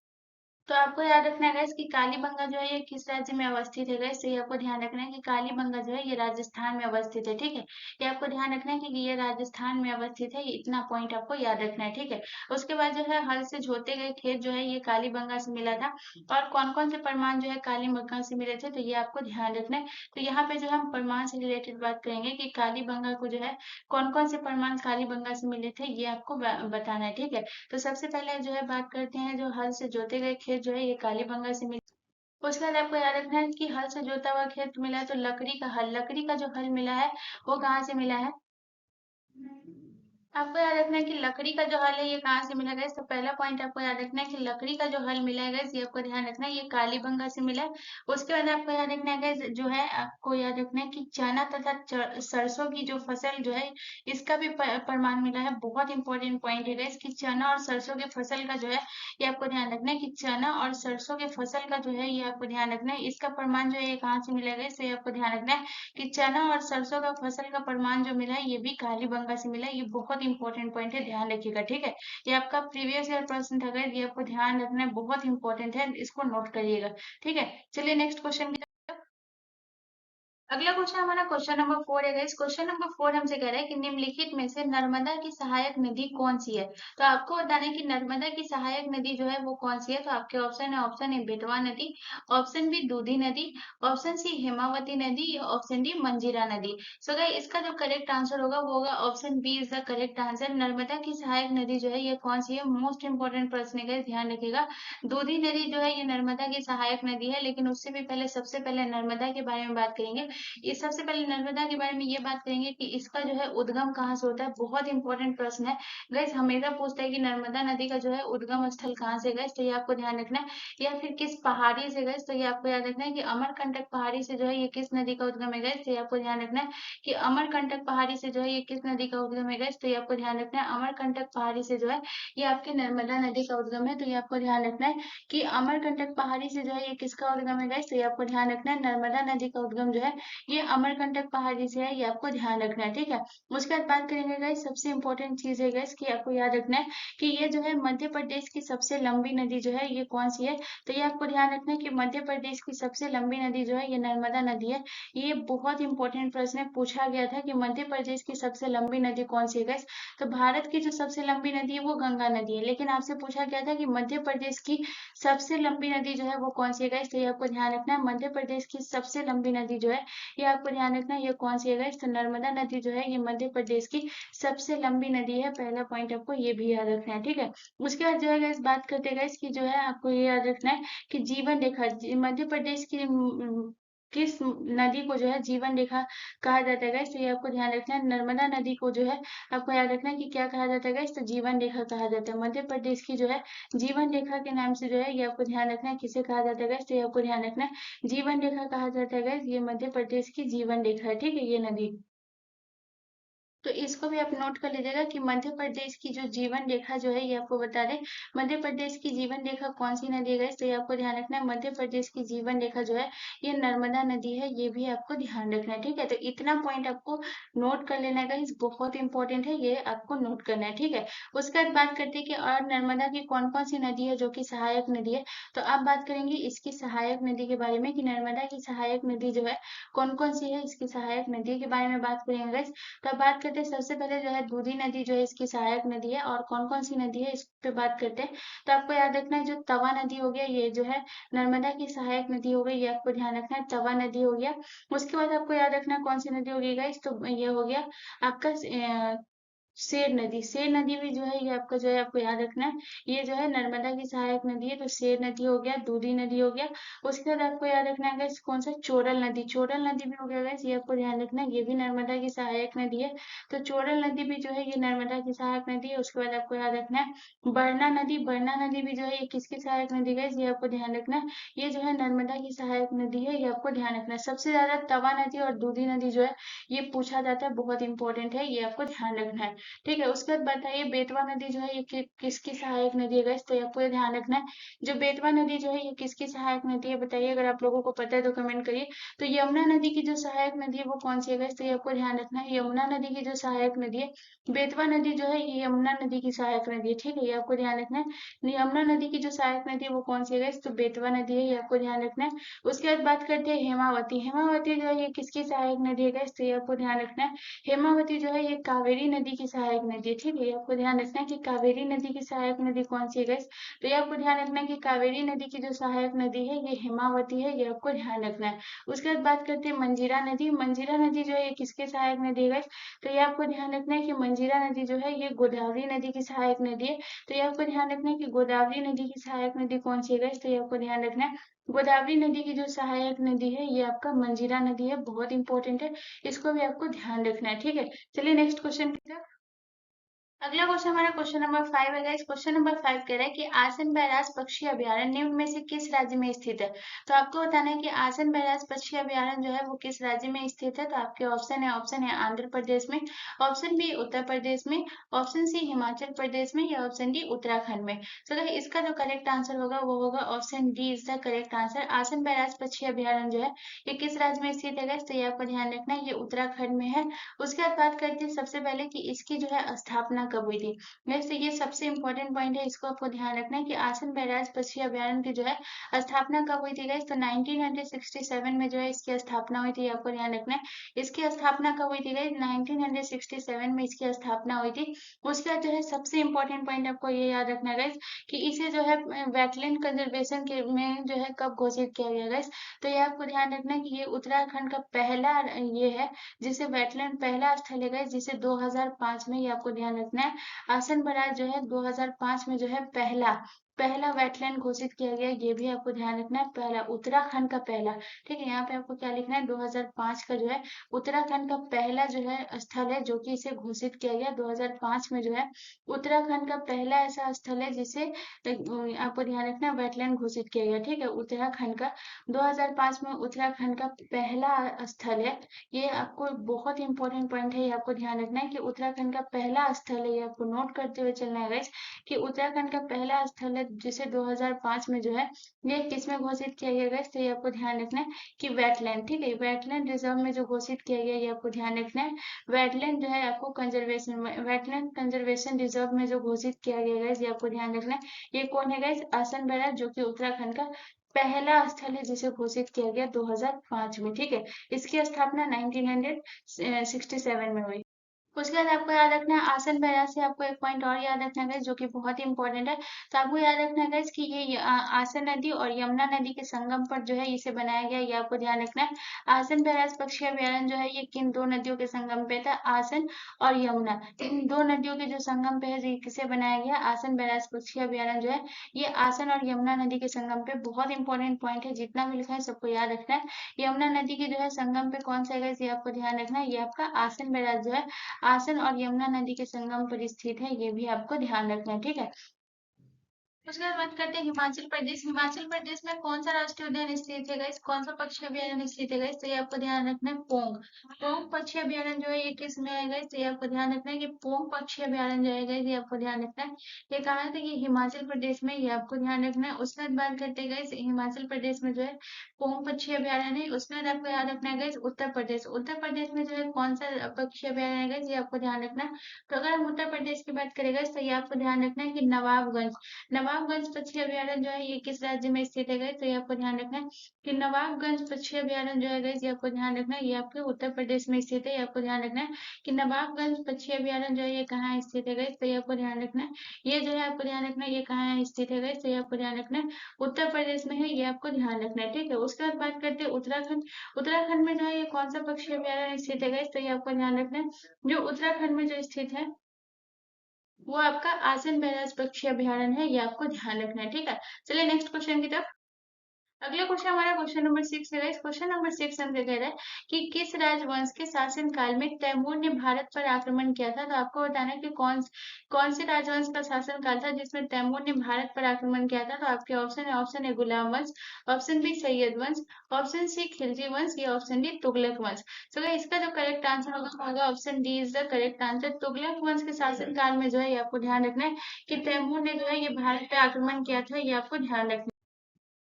तो आपको याद रखना है गाइस कि कालीबंगा जो है ये किस राज्य में अवस्थित है गाइस। तो ये आपको ध्यान रखना है कि कालीबंगा जो है ये राजस्थान में अवस्थित है। ठीक है, ये आपको ध्यान रखना है कि ये राजस्थान में अवस्थित है। ये इतना पॉइंट आपको याद रखना है। ठीक है, उसके बाद जो है हल से जोते गए खेत जो है ये कालीबंगा से मिला था। और कौन कौन से प्रमाण जो है कालीबंगा से मिले थे, तो ये आपको ध्यान रखना है। तो यहाँ पे जो है हम प्रमाण से रिलेटेड बात करेंगे कि कालीबंगा को जो है कौन कौन से प्रमाण कालीबंगा से मिले थे, ये आपको बताना है। ठीक है, तो सबसे पहले जो है बात करते हैं, जो हल से जोते गए खेत जो है ये कालीबंगा से मिले। उसके बाद आपको याद रखना है कि हल से जोता हुआ खेत मिला है, तो लकड़ी का जो हल मिला है वो कहाँ से मिला है। आपको याद रखना है कि लकड़ी का जो हल है ये कहाँ से मिला है। तो पहला पॉइंट आपको याद रखना है कि लकड़ी का जो हल मिला है guys, ये आपको ध्यान रखना है, ये कालीबंगा से मिला है। उसके बाद आपको याद रखना है guys, जो है आपको याद रखना है कि चना तथा सरसों की जो फसल जो है इसका भी प्रमाण मिला है। बहुत इंपॉर्टेंट पॉइंट है guys कि चना और सरसों के फसल का जो है ये आपको ध्यान रखना है कि चना और सरसों के फसल का जो है ये आपको ध्यान रखना है, इसका प्रमाण जो है ये कहाँ से मिला है guys, तो ये आपको ध्यान रखना है कि चना और सरसों का फसल का प्रमाण जो मिला है ये भी कालीबंगा से मिला है। ये बहुत इंपॉर्टेंट पॉइंट है, ध्यान रखिएगा। ठीक है, ये आपका प्रीवियस ईयर प्रश्न था guys, ये आपको ध्यान रखना है, बहुत इंपॉर्टेंट है, इसको नोट करिएगा। ठीक है, चलिए नेक्स्ट क्वेश्चन की तरफ। अगला क्वेश्चन हमारा क्वेश्चन नंबर 4 है गाइस। क्वेश्चन नंबर 4 हमसे कह रहा है कि निम्नलिखित में से नर्मदा की सहायक नदी कौन सी है। तो आपको बताना है कि नर्मदा की सहायक नदी जो है वो कौन सी है। तो आपके ऑप्शन है, ऑप्शन ए बेतवा नदी, ऑप्शन बी दूधी नदी, ऑप्शन सी हेमावती नदी, या ऑप्शन डी मंजीरा नदी। सो गाइस इसका जो करेक्ट आंसर होगा वो होगा option B is the correct answer. नर्मदा की सहायक नदी जो है ये कौन सी है, मोस्ट इंपोर्टेंट प्रश्न है guys, ध्यान रखिएगा। दूधी नदी जो है ये नर्मदा की सहायक नदी है, लेकिन उससे भी पहले सबसे पहले नर्मदा के बारे में बात करेंगे। ये सबसे पहले नर्मदा के बारे में ये बात करेंगे कि इसका जो है उद्गम कहाँ से होता है। बहुत इंपॉर्टेंट प्रश्न है गैस, हमेशा पूछता है कि नर्मदा नदी का जो है उद्गम स्थल कहाँ से गैस, तो ये आपको ध्यान रखना है। या फिर किस पहाड़ी से गैस, तो ये आपको याद रखना है कि अमरकंटक पहाड़ी से जो है ये किस नदी का उद्गम है गैस, तो ये आपको ध्यान रखना है कि अमरकंटक पहाड़ी से जो है ये किस नदी का उद्गम है गैस, तो ये आपको ध्यान रखना है अमरकंटक पहाड़ी से जो है ये आपके नर्मदा नदी का उद्गम है। तो ये आपको ध्यान रखना है कि अमरकंटक पहाड़ी से जो है ये किसका उद्गम है गैस, तो ये आपको ध्यान रखना है नर्मदा नदी का उद्गम जो है ये अमरकंटक पहाड़ी से है। ये आपको ध्यान रखना है। ठीक है, उसके बाद बात करेंगे गाइस, सबसे इंपॉर्टेंट चीज है गाइस कि आपको याद रखना है कि ये जो है मध्य प्रदेश की सबसे लंबी नदी जो है ये कौन सी है। तो ये आपको ध्यान रखना है कि मध्य प्रदेश की सबसे लंबी नदी जो है ये नर्मदा नदी है। ये बहुत इंपॉर्टेंट प्रश्न है, पूछा गया था कि मध्य प्रदेश की सबसे लंबी नदी कौन सी है गाइस। तो भारत की जो सबसे लंबी नदी है वो गंगा नदी है, लेकिन आपसे पूछा गया था कि मध्य प्रदेश की सबसे लंबी नदी जो है वो कौन सी है गाइस। तो ये आपको ध्यान रखना है मध्य प्रदेश की सबसे लंबी नदी जो है ये आपको ध्यान रखना है ये कौन सी है गाइस, तो नर्मदा नदी जो है ये मध्य प्रदेश की सबसे लंबी नदी है। पहला पॉइंट आपको ये भी याद रखना है। ठीक है, उसके बाद जो है गाइस बात करते हैं गाइस कि जो है आपको ये याद रखना है कि जीवन रेखा मध्य प्रदेश की किस नदी को जो है जीवन रेखा कहा जाता है गाइस, तो ये आपको ध्यान रखना है नर्मदा नदी को जो है आपको याद रखना है कि क्या कहा जाता है गाइस, तो जीवन रेखा कहा जाता है। मध्य प्रदेश की जो है जीवन रेखा के नाम से जो है ये आपको ध्यान रखना है किसे कहा जाता है गाइस, तो ये आपको ध्यान रखना है जीवन रेखा कहा जाता है गाइस, ये मध्य प्रदेश की जीवन रेखा है। ठीक है, ये नदी, तो इसको भी आप नोट कर लीजिएगा कि मध्य प्रदेश की जो जीवन रेखा जो है ये आपको बता दें। मध्य प्रदेश की जीवन रेखा कौन सी नदी है गाइस, तो ये आपको ध्यान रखना है मध्य प्रदेश की जीवन रेखा जो है ये नर्मदा नदी है। ये भी आपको ध्यान रखना है। ठीक है, तो इतना पॉइंट आपको नोट कर लेना है गाइस, बहुत इंपॉर्टेंट है, ये आपको नोट करना है। ठीक है, उसके बाद बात करते हैं कि और नर्मदा की कौन कौन सी नदी है जो कि सहायक नदी है। तो अब बात करेंगे इसकी सहायक नदी के बारे में कि नर्मदा की सहायक नदी जो है कौन कौन सी है, इसकी सहायक नदी के बारे में बात करेंगे गाइस। तो अब बात करते हैं सबसे पहले जो है दूधी नदी जो है इसकी सहायक नदी है, और कौन कौन सी नदी है इस पे बात करते हैं। तो आपको याद रखना है जो तवा नदी हो गया ये जो है नर्मदा की सहायक नदी हो गई, ये आपको ध्यान रखना है तवा नदी हो गया। उसके बाद आपको याद रखना है कौन सी नदी होगी गाइस, तो ये हो गया आपका सेर नदी भी जो है ये आपका जो है आपको याद रखना है ये जो है नर्मदा की सहायक नदी है। तो सेर नदी हो गया, दूधी नदी हो गया। उसके बाद आपको याद रखना है guys, कौन सा चोरल नदी भी हो गया guys, ये आपको ध्यान रखना है ये भी नर्मदा की सहायक नदी है। तो चोरल नदी भी जो है ये नर्मदा की सहायक नदी है। उसके बाद आपको याद रखना है बरना नदी भी जो है ये किसकी सहायक नदी है, ये आपको ध्यान रखना है ये जो है नर्मदा की सहायक नदी है। ये आपको ध्यान रखना है सबसे ज्यादा तवा नदी और दूधी नदी जो है ये पूछा जाता है, बहुत इंपॉर्टेंट है, ये आपको ध्यान रखना है। ठीक है। उसके बाद बताइए बेतवा नदी जो है ये किसकी सहायक नदी है गाइस, तो ये आपको ये ध्यान रखना है। जो बेतवा नदी जो है ये किसकी सहायक नदी है बताइए, अगर आप लोगों को पता है तो कमेंट करिए। तो यमुना नदी की जो सहायक नदी है वो कौन सी है गाइस, तो ये आपको ध्यान रखना है। यमुना नदी की जो सहायक नदी है, बेतवा नदी जो है ये यमुना नदी की सहायक नदी है, ठीक है, ये आपको ध्यान रखना है। यमुना नदी की जो सहायक नदी है वो कौन सी है गाइस, तो बेतवा नदी है, ये आपको ध्यान रखना है। उसके बाद बात करते हैं हेमावती। हेमावती जो है ये किसकी सहायक नदी है गाइस, तो ये आपको ध्यान रखना है। हेमावती जो है ये कावेरी नदी की सहायक नदी है, ठीक है, ये आपको ध्यान रखना है कि कावेरी नदी की सहायक नदी कौन सी है गाइस, तो ये आपको ध्यान रखना है कि कावेरी नदी की जो सहायक नदी है ये हेमावती है, ये आपको ध्यान रखना है। उसके बाद बात करते हैं मंजीरा नदी। मंजीरा नदी जो है ये किसके सहायक नदी है गाइस, तो ये आपको ध्यान रखना है कि मंजीरा नदी जो है ये गोदावरी नदी की सहायक नदी है। तो ये आपको ध्यान रखना है कि गोदावरी नदी की सहायक नदी कौन सी है गाइस, तो ये आपको ध्यान रखना है। गोदावरी नदी की जो सहायक नदी है ये आपका मंजीरा नदी है, बहुत इंपॉर्टेंट है, इसको भी आपको ध्यान रखना है, ठीक है। चलिए नेक्स्ट क्वेश्चन की तरफ। अगला क्वेश्चन हमारा क्वेश्चन नंबर 5 है गाइस। क्वेश्चन नंबर 5 कह रहा है कि आसन बैराज पक्षी अभयारण्य निम्न में से किस राज्य में स्थित है। तो आपको बताना है कि आसन बैराज पक्षी अभयारण्य जो है वो किस राज्य में स्थित है। तो आपके ऑप्शन है आंध्र प्रदेश में, ऑप्शन बी उत्तर प्रदेश में, ऑप्शन सी हिमाचल प्रदेश में, या ऑप्शन डी उत्तराखंड में। तो देखिए इसका जो करेक्ट आंसर होगा वो होगा option D is the correct answer. आसन बैराज पक्षी अभयारण्य जो है ये किस राज्य में स्थित है गाइस, तो ये आपको ध्यान रखना है, ये उत्तराखंड में है। उसके बाद बात करते हैं सबसे पहले कि इसकी जो है स्थापना कब हुई थी। वैसे ये सबसे इंपॉर्टेंट पॉइंट है, इसको आपको ध्यान रखना है कि आसन बैराज पक्षी अभयारण्य की जो है स्थापना कब हुई थी गाइस, तो 1967 में जो है इसकी स्थापना हुई थी, आपको ध्यान रखना है। इसकी स्थापना कब हुई थी गाइस, 1967 में इसकी स्थापना हुई थी। उसके बाद जो है सबसे इंपॉर्टेंट पॉइंट आपको ये याद रखना है गाइस कि इसे जो है वेटलैंड कंजर्वेशन के में जो है कब घोषित किया गया गाइस, तो ये आपको ध्यान रखना है कि ये उत्तराखंड का पहला ये है जिसे वेटलैंड पहला स्थल है गाइस, जिसे 2005 में, ये आपको ध्यान रखना है। आसन बराज जो है 2005 में जो है पहला पहला वेटलैंड घोषित किया गया, ये भी आपको ध्यान रखना है, पहला उत्तराखंड का पहला। ठीक है, यहाँ पे आपको क्या लिखना है, 2005 का जो है उत्तराखंड का पहला जो है स्थल है जो कि इसे घोषित किया गया 2005 में, जो है उत्तराखंड का पहला ऐसा स्थल है जिसे आपको ध्यान रखना है वेटलैंड घोषित किया गया। ठीक है, उत्तराखंड का 2005 में उत्तराखंड का पहला स्थल है। ये आपको बहुत इंपॉर्टेंट पॉइंट है, ये आपको ध्यान रखना है कि उत्तराखंड का पहला स्थल है, ये आपको नोट करते हुए चलना है गाइस कि उत्तराखंड का पहला स्थल है जिसे 2005 में जो है ये किसमें घोषित किया गया गाइस, तो ये आपको ध्यान रखना है कि वेटलैंड। ठीक है, वेटलैंड रिजर्व में जो घोषित किया गया ये आपको ध्यान रखना है। वेटलैंड जो है आपको कंजर्वेशन वेटलैंड कंजर्वेशन रिजर्व में जो घोषित किया गया गाइस, ये आपको ध्यान रखना है। ये कौन है गाइस, आसन बैराज, जो कि उत्तराखंड का पहला स्थल है जिसे घोषित किया गया 2005 में। ठीक है, इसकी स्थापना 1967 में हुई। उसके बाद आपको याद रखना है आसन बैराज से आपको एक पॉइंट और याद रखना है जो कि बहुत इंपॉर्टेंट है। तो आपको याद रखना है कि ये आसन नदी और यमुना नदी के संगम पर जो है इसे बनाया गया, ये आपको ध्यान रखना है। आसन बैराज पक्षी अभयारण्य जो है ये किन दो नदियों के संगम पे था, आसन और यमुना, इन दो नदियों के जो संगम पे है ये किसे बनाया गया, आसन बैराज पक्षी अभयारण्य जो है ये आसन और यमुना नदी के संगम पे। बहुत इंपॉर्टेंट पॉइंट है, जितना भी लिखा है सबको याद रखना है। यमुना नदी के जो है संगम पे कौन सा है ये आपको ध्यान रखना है, ये आपका आसन बैराज जो है आसन और यमुना नदी के संगम पर स्थित है, ये भी आपको ध्यान रखना है। ठीक है, उसके बाद बात करते हैं हिमाचल प्रदेश। हिमाचल प्रदेश में कौन सा राष्ट्रीय उद्यान स्थित है गाइस, कौन सा पक्षी अभयारण्य स्थित है गाइस, तो ये आपको ध्यान रखना है पोंग। पोंग पक्षी अभयारण्य जो है ये किस में है गाइस, तो ये आपको ध्यान रखना है कि पोंग पक्षी अभयारण्य जो है गाइस ये आपको ध्यान रखना है। ये कहा था कि हिमाचल प्रदेश में, ये आपको ध्यान रखना है। उसके बाद बात करते हैं गाइस हिमाचल प्रदेश में जो है पोंग पक्षी अभयारण्य है। उसके बाद आपको याद रखना है गाइस उत्तर प्रदेश। उत्तर प्रदेश में जो है कौन सा पक्षी अभयारण्य है गाइस, ये आपको ध्यान रखना है। तो अगर हम उत्तर प्रदेश की बात करें गाइस तो ये आपको ध्यान रखना है कि नवाबगंज, नवाबगंज पक्षी अभयारण्य जो है ये किस राज्य में स्थित है गाइस, तो ये आपको ध्यान रखना है कि नवाबगंज पक्षी अभयारण्य जो है गाइस ये आपको ध्यान रखना है, ये आपके उत्तर प्रदेश में स्थित है। ये आपको ध्यान रखना है कि नवाबगंज पक्षी अभयारण्य जो है ये कहाँ स्थित है गाइस, तो ये आपको ध्यान रखना है। ये जो है आपको ध्यान रखना है ये कहाँ स्थित है गाइस, तो ये आपको ध्यान रखना है उत्तर प्रदेश में है, ये आपको ध्यान रखना है। ठीक है, उसके बाद बात करते हैं उत्तराखंड। उत्तराखंड में जो है ये कौन सा पक्षी अभयारण्य स्थित है गाइस, तो ये आपको ध्यान रखना है। जो उत्तराखंड में जो स्थित है वो आपका आसन बैराज पक्षी अभयारण्य है, ये आपको ध्यान रखना है। ठीक है, चलिए नेक्स्ट क्वेश्चन की तरफ। अगला क्वेश्चन हमारा क्वेश्चन नंबर 6 है। इस क्वेश्चन नंबर 6 हमसे कह रहा है कि किस राजवंश के शासन काल में तैमूर ने भारत पर आक्रमण किया था। तो आपको बताना है कि कौन से राजवंश का शासन काल था जिसमें तैमूर ने भारत पर आक्रमण किया था। तो आपके ऑप्शन है गुलाम वंश, ऑप्शन बी सैयद वंश, ऑप्शन सी खिलजी वंश या ऑप्शन डी तुगलक वंश। तो इसका जो करेक्ट आंसर होगा वो होगा option D is the correct answer. Tughlaq वंश के शासन काल में जो है ये आपको ध्यान रखना है कि तैमूर ने जो है ये भारत पे आक्रमण किया था, ये आपको ध्यान रखना है।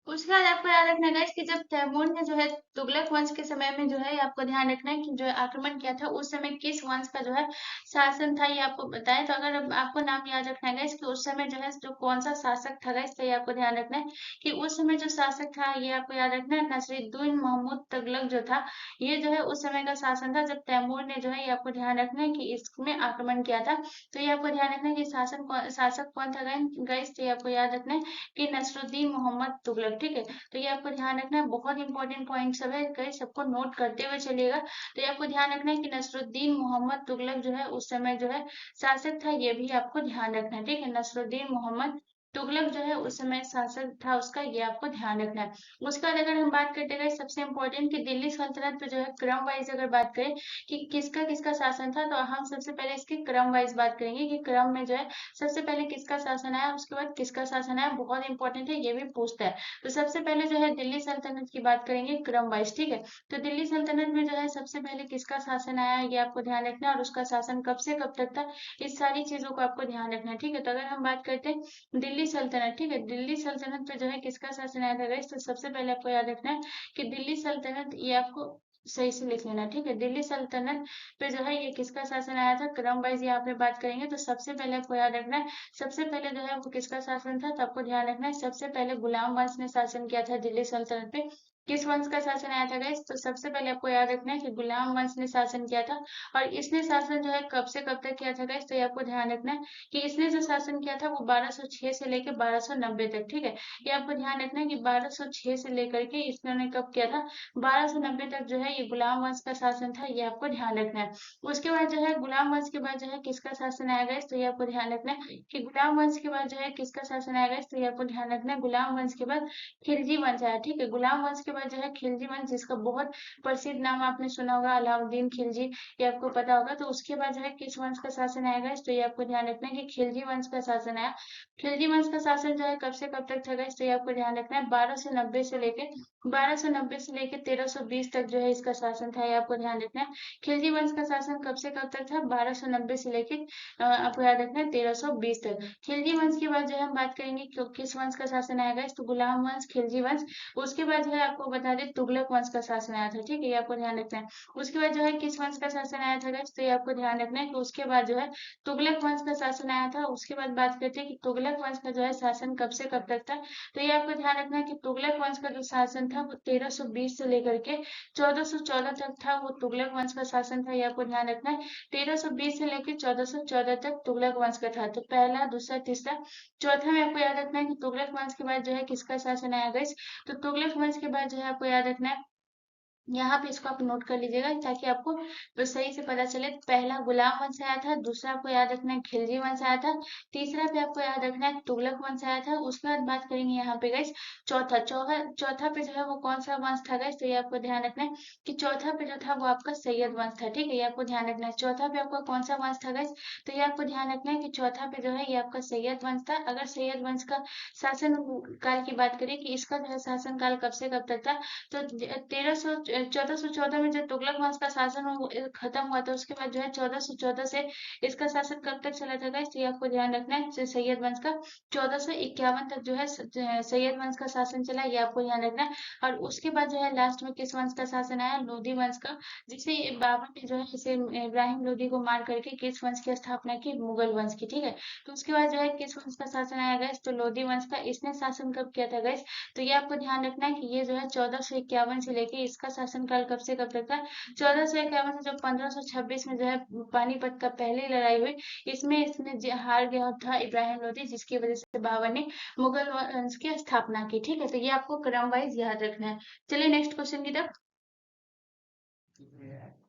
उसके बाद आपको याद रखना है कि जब तैमूर ने जो है तुगलक वंश के समय में जो है आपको ध्यान रखना है कि जो है आक्रमण किया था उस समय किस वंश का जो है शासन था, ये आपको बताएं। तो अगर आपको नाम याद रखना है कि उस समय जो है जो कौन सा शासक था इसका ये आपको ध्यान रखना है कि उस समय जो शासक था ये आपको याद रखना है नसरुद्दीन महमूद तुगलक जो था, ये जो है उस समय का शासन था जब तैमूर ने जो है ये आपको ध्यान रखना है कि इसमें आक्रमण किया था। तो ये आपको ध्यान रखना है कि शासक कौन था गाइस, तो ये आपको याद रखना है कि नसरुद्दीन मोहम्मद तुगलक। ठीक है, तो ये आपको ध्यान रखना है, बहुत इंपॉर्टेंट पॉइंट सब है, कई सबको नोट करते हुए चलिएगा। तो ये आपको ध्यान रखना है कि नसरुद्दीन मोहम्मद तुगलक जो है उस समय जो है शासक था, ये भी आपको ध्यान रखना है। ठीक है, नसरुद्दीन मोहम्मद तुगलक जो है उस समय शासक था उसका, ये आपको ध्यान रखना है। उसके बाद अगर हम बात करते गए सबसे इम्पोर्टेंट कि दिल्ली सल्तनत पे जो है क्रम वाइज अगर बात करें कि किसका किसका शासन था, तो हम सबसे पहले इसकी क्रम वाइज बात करेंगे कि क्रम में जो है सबसे पहले किसका शासन आया, उसके बाद किसका शासन आया, बहुत इंपॉर्टेंट है, ये भी पूछता है। तो सबसे पहले जो है दिल्ली सल्तनत की बात करेंगे क्रम वाइज। ठीक है, तो दिल्ली सल्तनत में जो है सबसे पहले किसका शासन आया ये आपको ध्यान रखना है, और उसका शासन कब से कब तक था, इस सारी चीजों को आपको ध्यान रखना है। ठीक है, तो अगर हम बात करते हैं दिल्ली सल्तनत, ठीक है, दिल्ली सल्तनत पे जो है किसका शासन आया था गाइस, तो सबसे पहले आपको याद रखना है कि दिल्ली सल्तनत, ये आपको सही से लिख लेना। ठीक है, दिल्ली सल्तनत पे जो है ये किसका शासन आया था, क्रम वाइज यहाँ पे बात करेंगे तो सबसे पहले आपको याद रखना है सबसे पहले जो है वो किसका शासन था, तो आपको ध्यान रखना है सबसे पहले गुलाम वंश ने शासन किया था दिल्ली सल्तनत पे। किस वंश का शासन आया था गाइस, तो सबसे पहले आपको याद रखना है कि गुलाम वंश ने शासन किया था। और इसने शासन जो है कब से कब तक किया था गाइस, तो ये आपको ध्यान रखना है कि इसने जो शासन किया था वो 1206 से लेकर 1290 तक। ठीक है, ये आपको ध्यान रखना है कि 1206 से लेकर के इसने कब किया था, 1290 तक जो है ये गुलाम वंश का शासन था, ये आपको ध्यान रखना है। उसके बाद जो है गुलाम वंश के बाद जो है किसका शासन आएगा, तो ये आपको ध्यान रखना है कि गुलाम वंश के बाद जो है किसका शासन आएगा, तो ये आपको ध्यान रखना है गुलाम वंश के बाद खिलजी वंश आया। ठीक है, गुलाम वंश के बाद जो है खिलजी वंश, जिसका बहुत प्रसिद्ध नाम आपने सुना होगा अलाउद्दीन खिलजी, ये आपको पता होगा। तो उसके बाद जो है किस वंश का शासन आएगा, तो ये आपको ध्यान रखना है कि खिलजी वंश का शासन आया। खिलजी वंश का शासन जो है कब से कब तक था, तो ये आपको ध्यान रखना है 1290 से लेके 1320 तक जो है इसका शासन था, ये आपको ध्यान रखना है। खिलजी वंश का शासन कब से कब तक था, 1290 से लेके आपको याद रखना है 1320 तक। खिलजी वंश के बाद जो है हम बात करेंगे किस वंश का शासन आएगा, तो गुलाम वंश, खिलजी वंश। उसके बाद जो है आपको बता दें तुगलक वंश का शासन आया था। ठीक है, ये आपको ध्यान रखना है। उसके बाद जो है किस वंश का शासन आया था, तो ये आपको ध्यान रखना है कि उसके बाद जो है तुगलक वंश का शासन आया था। उसके बाद बात करते हैं कि तुगलक वंश का जो है शासन कब से कब तक था, तो ये आपको ध्यान रखना है कि तुगलक वंश का जो शासन था वो 1320 से लेकर के 1414 तक था, वो तुगलक वंश का शासन था, ये आपको ध्यान रखना है। 1320 से लेकर 1414 तक तुगलक वंश का था। तो पहला, दूसरा, तीसरा, चौथा में आपको याद रखना है कि तुगलक वंश के बाद जो है किसका शासन आया गाइस, तो तुगलक वंश के बाद जो है आपको याद रखना है, यहाँ पे इसको आप नोट कर लीजिएगा ताकि आपको तो सही से पता चले। पहला गुलाम वंश आया था, दूसरा आपको याद रखना है खिलजी वंश आया था, तीसरा पे आपको याद रखना है तुगलक वंश आया था। उसके बाद बात करेंगे यहाँ पे गाइस चौथा पे जो है वो कौन सा वंश था गाइस, तो ये आपको ध्यान रखना है कि चौथा पे जो था वो आपका सैयद वंश था। ठीक है, ये आपको ध्यान रखना है। चौथा पे आपका कौन सा वंश था गाइस, तो ये आपको ध्यान रखना है कि चौथा पे जो है ये आपका सैयद वंश था। अगर सैयद वंश का शासन काल की बात करें कि इसका जो है शासन काल कब से कब तक था, तो 1414 में जब तुगलक वंश का शासन खत्म हुआ था, उसके बाद जो है 1414 से इसका शासन कब तक चला था गाइस, तो ये आपको ध्यान रखना है सैयद वंश का 1451 तक जो है सैयद वंश का शासन चला, ये आपको ध्यान रखना है। और उसके बाद जो है लास्ट में किस वंश का शासन आया, लोधी वंश का, जिसे बाबर ने जो है इसे इब्राहिम लोधी को मार करके किस वंश की स्थापना की, मुगल वंश की। ठीक है, तो उसके बाद जो है किस वंश का शासन आया गैस, तो लोधी वंश का। इसने शासन कब किया था गैस, तो ये आपको ध्यान रखना है कि ये जो है 1451 से लेके इसका शासनकाल कब से कब तक था, 1451 से जब 1526 में जो है पानीपत का पहली लड़ाई हुई, इसमें इसने हार गया था इब्राहिम लोधी, जिसकी वजह से बाबर ने मुगल वंश की स्थापना की। ठीक है, तो ये आपको क्रम वाइज याद रखना है। चलिए नेक्स्ट क्वेश्चन की तरफ।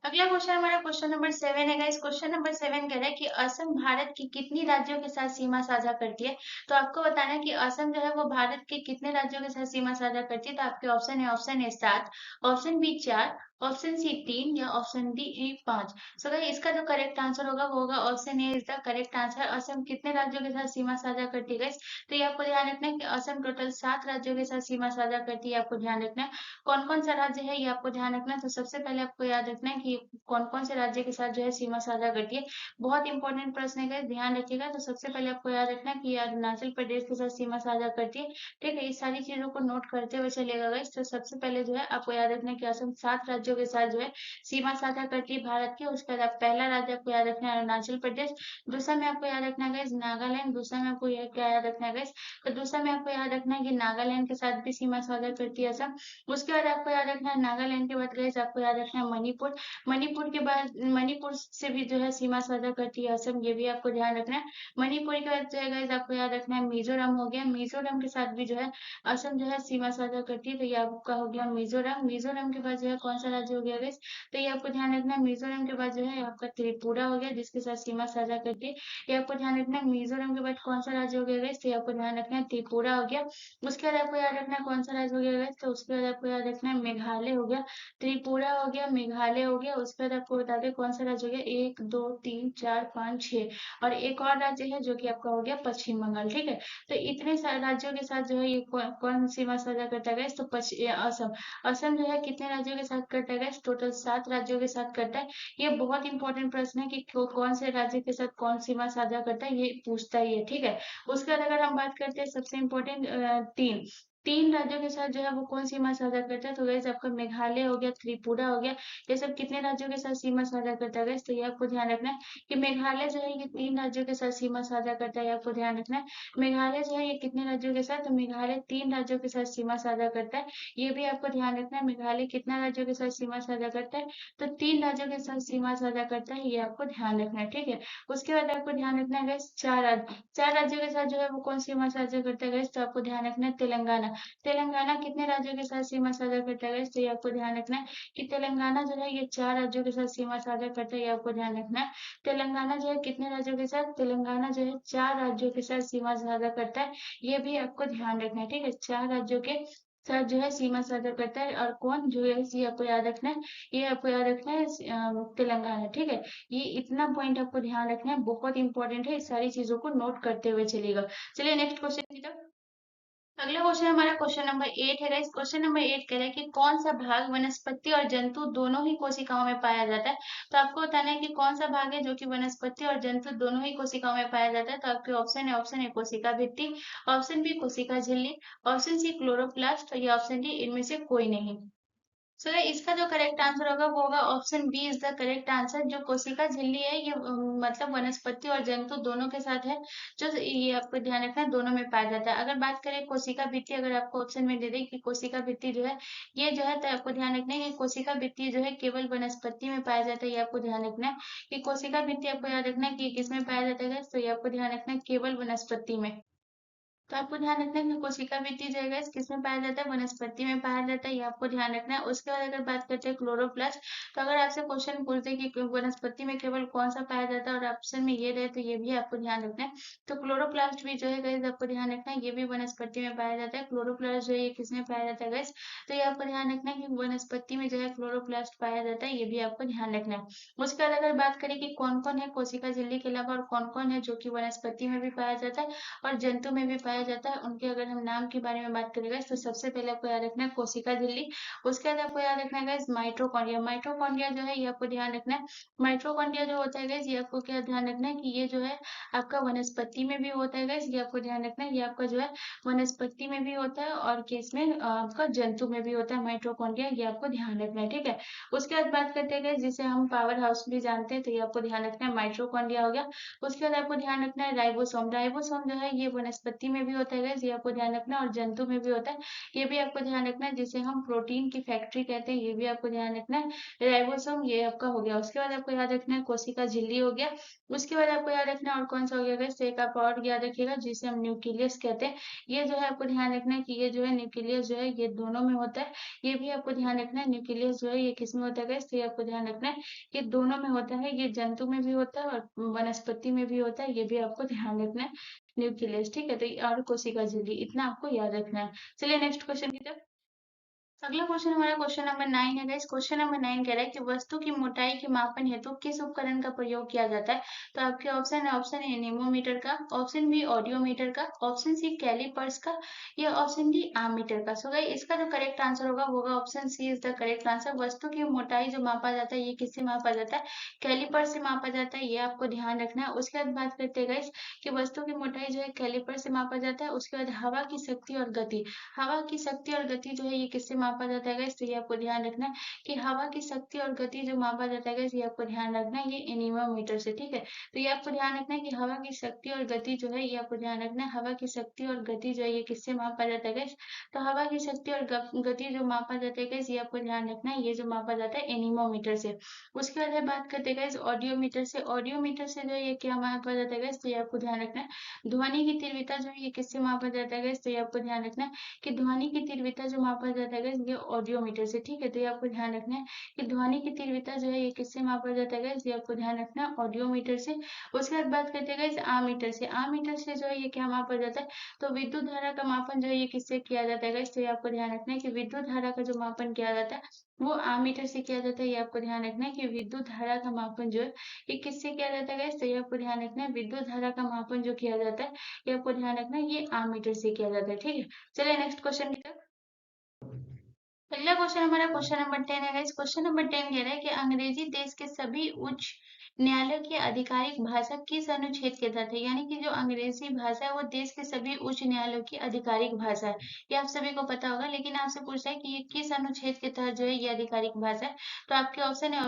अगला क्वेश्चन हमारा क्वेश्चन नंबर 7 है गाइस। क्वेश्चन नंबर 7 कह रहा है कि असम भारत की कितनी राज्यों के साथ सीमा साझा करती है। तो आपको बताना है कि असम जो है वो भारत के कितने राज्यों के साथ सीमा साझा करती है। तो आपके ऑप्शन है, option A 7, option B 4, option C 3 या ऑप्शन डी 5। सो गाइस इसका जो करेक्ट आंसर होगा वो होगा option A is the correct answer. Assam कितने राज्यों के साथ सीमा साझा करती है गाइस? तो ये आपको ध्यान रखना है कि असम टोटल 7 राज्यों के साथ सीमा साझा करती है। आपको ध्यान रखना है कौन कौन सा राज्य है ये आपको ध्यान रखना है। तो सबसे पहले आपको याद रखना है कि कौन कौन से राज्य के साथ जो है सीमा साझा करती है। बहुत इंपॉर्टेंट प्रश्न है guys, ध्यान रखिएगा। तो सबसे पहले आपको याद रखना है कि ये अरुणाचल प्रदेश के साथ सीमा साझा करती है। ठीक है, इस सारी चीजों को नोट करते हुए चलेगा गाइस। तो सबसे पहले जो है आपको याद रखना है कि असम 7 राज्यों के साथ जो है सीमा साझा करती है भारत की। उसके बाद पहला राज्य आपको याद रखना है अरुणाचल प्रदेश। दूसरा में आपको याद रखना है गाइस नागालैंड। दूसरा में आपको क्या याद रखना है गाइस? तो दूसरा में आपको याद रखना है कि नागालैंड के साथ भी सीमा साझा करती है असम। उसके बाद आपको याद रखना है नागालैंड के बाद गाइस आपको याद रखना है मणिपुर। मणिपुर के बाद मणिपुर से भी जो है सीमा साझा करती है असम, ये भी आपको ध्यान रखना है। मणिपुर के बाद जो है गाइस आपको याद रखना है मिजोरम हो गया। मिजोरम के साथ भी जो है असम जो है सीमा साझा करती है। तो ये आपका हो गया मिजोरम। मिजोरम के बाद जो है कौन सा राज्य हो गया गाइस? तो ये आपको ध्यान रखना है मिजोरम के बाद जो है आपका त्रिपुरा हो गया जिसके साथ सीमा साझा करती है। ये आपको ध्यान रखना है मिजोरम के बाद कौन सा राज्य हो गया गाइस? तो ये आपको ध्यान रखना है त्रिपुरा हो गया। उसके बाद आपको याद रखना है कौन सा राज्य हो गया गाइस? तो उसके बाद आपको याद रखना है मेघालय हो गया। त्रिपुरा हो गया, मेघालय हो गया। उसके बाद आपको बता दें कौन सा राज्य हो गया, 1 2 3 4 5 6 और एक और राज्य है जो कि आपका हो गया पश्चिम बंगाल। ठीक है, तो इतने सारे राज्यों के साथ जो है ये कौन सीमा साझा करता है तो असम। असम जो है कितने राज्यों के साथ करता है? टोटल 7 राज्यों के साथ करता है। ये बहुत इंपॉर्टेंट प्रश्न है कि कौन से राज्य के साथ कौन सीमा साझा करता है, ये पूछता ही है। ठीक है, उसके बाद अगर हम बात करते हैं सबसे इम्पोर्टेंट तीन तीन राज्यों के साथ जो है वो कौन सीमा साझा करता है। तो गैस आपका मेघालय हो गया, त्रिपुरा हो गया, ये सब कितने राज्यों के साथ सीमा साझा करता है गैस? तो ये आपको ध्यान रखना है कि मेघालय जो है ये 3 राज्यों के साथ सीमा साझा करता है। आपको ध्यान रखना है मेघालय जो है ये कितने राज्यों के साथ? तो मेघालय 3 राज्यों के साथ सीमा साझा करता है। ये भी आपको ध्यान रखना है मेघालय कितना राज्यों के साथ सीमा साझा करता है? तो 3 राज्यों के साथ सीमा साझा करता है, ये आपको ध्यान रखना है। ठीक है, उसके बाद आपको ध्यान रखना है गैस 4 राज्यों के साथ जो है वो कौन सीमा साझा करता है गैस? तो आपको ध्यान रखना है तेलंगाना। तेलंगाना कितने राज्यों के साथ सीमा साझा करता है? तो ये आपको ध्यान रखना है कि तेलंगाना जो है ये 4 राज्यों के साथ सीमा साझा करता है। ये आपको ध्यान रखना है तेलंगाना जो है कितने राज्यों के साथ? तेलंगाना जो है 4 राज्यों के साथ सीमा साझा करता है। ये भी आपको ध्यान रखना है। ठीक है, 4 राज्यों के साथ जो है सीमा साझा करता है। और कौन जो है ये आपको याद रखना है, ये आपको याद रखना है तेलंगाना। ठीक है, ये इतना पॉइंट आपको ध्यान रखना है, बहुत इंपॉर्टेंट है। इस सारी चीजों को नोट करते हुए चलेगा। चलिए नेक्स्ट क्वेश्चन की तरफ। अगला क्वेश्चन हमारा क्वेश्चन नंबर 8 है गाइस। क्वेश्चन नंबर 8 कह रहा है कि कौन सा भाग वनस्पति और जंतु दोनों ही कोशिकाओं में पाया जाता है। तो आपको बताना है कि कौन सा भाग है जो कि वनस्पति और जंतु दोनों ही कोशिकाओं में पाया जाता है। तो आपके ऑप्शन है, ऑप्शन ए कोशिका भित्ति, ऑप्शन बी कोशिका झिल्ली, ऑप्शन सी क्लोरोप्लास्ट या ऑप्शन डी इनमें से कोई नहीं। सो इसका जो करेक्ट आंसर होगा वो होगा option B is the correct answer. जो कोशिका झिल्ली है ये मतलब वनस्पति और जंतु दोनों के साथ है। जो ये आपको ध्यान रखना है दोनों में पाया जाता है। अगर बात करें कोशिका भित्ति, अगर आपको ऑप्शन में दे दे कि कोशिका भित्ति जो है ये जो है, तो आपको ध्यान रखना है कि कोशिका भित्ति जो है केवल वनस्पति में पाया जाता है। ये आपको ध्यान रखना है कि कोशिका भित्ति आपको याद रखना है कि किसमें पाया जाता है। तो ये आपको ध्यान रखना है केवल वनस्पति में। तो आपको ध्यान रखना है कि कोशिका भित्ति जो है guys, किसमें पाया जाता है? वनस्पति में पाया जाता है। ये आपको ध्यान रखना है। उसके बाद अगर बात करते हैं क्लोरोप्लास्ट, तो अगर आपसे क्वेश्चन पूछते हैं कि वनस्पति में केवल कौन सा पाया जाता है और ऑप्शन में ये रहे तो ये भी आपको ध्यान रखना है। तो क्लोरोप्लास्ट भी जो है guys आपको ध्यान रखना है, ये भी वनस्पति में पाया जाता है। क्लोरोप्लास्ट जो है ये किसमें पाया जाता है guys? तो ये आपको ध्यान रखना है कि वनस्पति में जो है क्लोरोप्लास्ट पाया जाता है, ये भी आपको ध्यान रखना है। उसके बाद अगर बात करें कि कौन कौन है कोशिका झिल्ली के अलावा और कौन कौन है जो कि वनस्पति में भी पाया जाता है और जंतु में भी पाया जाता है, उनके अगर हम नाम के बारे में बात करेंगे तो सबसे पहले आपको याद रखना है कोशिका झिल्ली। उसके बाद आपको याद रखना है माइटोकॉन्ड्रिया। माइटोकॉन्ड्रिया जो है ये आपको ध्यान रखना है। माइटोकॉन्ड्रिया जो होता है गाइस ये आपको क्या ध्यान रखना है कि ये जो है आपका वनस्पति में भी होता है गाइस, ये आपको ध्यान रखना है। ये आपका जो है वनस्पति में भी होता है और किसमें आपका जंतु में भी होता है माइटोकॉन्ड्रिया, ये आपको ध्यान रखना है। ठीक है, उसके बाद बात करते हैं गाइस जिसे हम पावर हाउस भी जानते हैं, तो ये आपको ध्यान रखना है माइटोकॉन्ड्रिया हो गया। उसके बाद आपको ध्यान रखना है राइबोसोम। राइबोसोम जो है ये वनस्पति में भी भी होता है गाइस, ये आपको ध्यान रखना है, और जंतु में भी होता है, ये भी आपको ध्यान रखना है, जिसे हम प्रोटीन की फैक्ट्री कहते हैं, ये भी आपको ध्यान रखना है। राइबोसोम ये आपका हो गया। उसके बाद आपको याद रखना है कोशिका झिल्ली हो गया। उसके बाद आपको याद रखना है और कौन सा हो गया गाइस, तो एक आप और याद रखिएगा जिसे हम न्यूक्लियस कहते हैं। ये जो है आपको ध्यान रखना है कि ये जो है न्यूक्लियस जो है ये दोनों में होता है, ये भी आपको ध्यान रखना है। न्यूक्लियस जो है ये किस में होता है गाइस, तो ये आपको ध्यान रखना है, ये दोनों में होता है, ये जंतु में भी होता है और वनस्पति में भी होता है, ये भी आपको ध्यान रखना है। न्यूक्लियस, ठीक है, तो और कोशिका झिल्ली, इतना आपको याद रखना है। चलिए नेक्स्ट क्वेश्चन की तरफ। अगला क्वेश्चन हमारा क्वेश्चन नंबर 9 है गाइस। क्वेश्चन नंबर 9 कह रहा है कि वस्तु की मोटाई के मापन हेतु किस उपकरण का प्रयोग किया जाता है। तो आपके ऑप्शन है, ऑप्शन ए नेमोमीटर का, ऑप्शन बी ऑडियोमीटर का, ऑप्शन सी कैलिपर्स का, या ऑप्शन डी आमीटर का। सो गाइस इसका जो करेक्ट आंसर होगा option C is the correct answer. वस्तु की मोटाई जो मापा जाता है ये किससे मापा जाता है, कैलिपर से मापा जाता है, ये आपको ध्यान रखना है। उसके बाद बात करते हैं गाइस कि वस्तु की मोटाई जो है कैलिपर से मापा जाता है। उसके बाद हवा की शक्ति और गति, हवा की शक्ति और गति जो है ये किससे मापा जाता है गाइस, तो ये आपको ध्यान रखना है कि हवा की शक्ति और गति जो मापा जाता है गाइस, ये आपको ध्यान रखना है, ये एनीमोमीटर से, ठीक है। तो ये आपको ध्यान रखना है कि हवा की शक्ति और गति जो है ये आपको ध्यान रखना है, हवा की शक्ति और गति जो है ये किससे मापा जाता है गाइस, तो हवा की शक्ति और गति जो मापा जाता है गाइस, ये आपको ध्यान रखना है, ये जो मापा जाता है एनीमोमीटर से। उसके बाद है बात करते हैं गाइस ऑडियोमीटर से। ऑडियोमीटर से जो है ये क्या मापा जाता है गाइस, तो ये आपको ध्यान रखना है। ध्वनि की तीव्रता जो है ये किससे मापा जाता है गाइस, तो ये आपको ध्यान रखना है कि ध्वनि की तीव्रता जो मापा जाता है गाइस ये ऑडियोमीटर से, ठीक है। तो ये आपको ध्यान रखना है कि ध्वनि की तीव्रता जो है ये किससे मापा जाता है गाइस, ये आपको ध्यान रखना है ऑडियोमीटर से। उसके बाद बात करते हैं गाइस आमीटर से। आमीटर से जो है ये क्या मापा जाता है, तो विद्युत धारा का मापन जो है ये किससे किया जाता है गाइस, तो ये आपको ध्यान रखना है कि विद्युत धारा का जो मापन किया जाता है वो आमीटर से किया जाता है। ये आपको ध्यान रखना है कि विद्युत धारा का मापन जो है ये किससे किया जाता है गाइस, तो ये आपको ध्यान रखना है विद्युत धारा का मापन जो किया जाता है ये आपको ध्यान रखना है ये आमीटर से किया जाता है, ठीक है। चलिए नेक्स्ट क्वेश्चन की तरफ। अगला क्वेश्चन हमारा क्वेश्चन नंबर 10 है गाइस। क्वेश्चन नंबर 10 कह रहा है कि अंग्रेजी देश के सभी उच्च न्यायालयों की आधिकारिक भाषा किस अनुच्छेद के तहत है। यानी कि जो अंग्रेजी भाषा है वो देश के सभी उच्च न्यायालयों की आधिकारिक भाषा है, ये आप सभी को पता होगा, लेकिन आपसे पूछा है कि ये किस अनुच्छेद के तहत जो है ये आधिकारिक भाषा है। तो आपके ऑप्शन है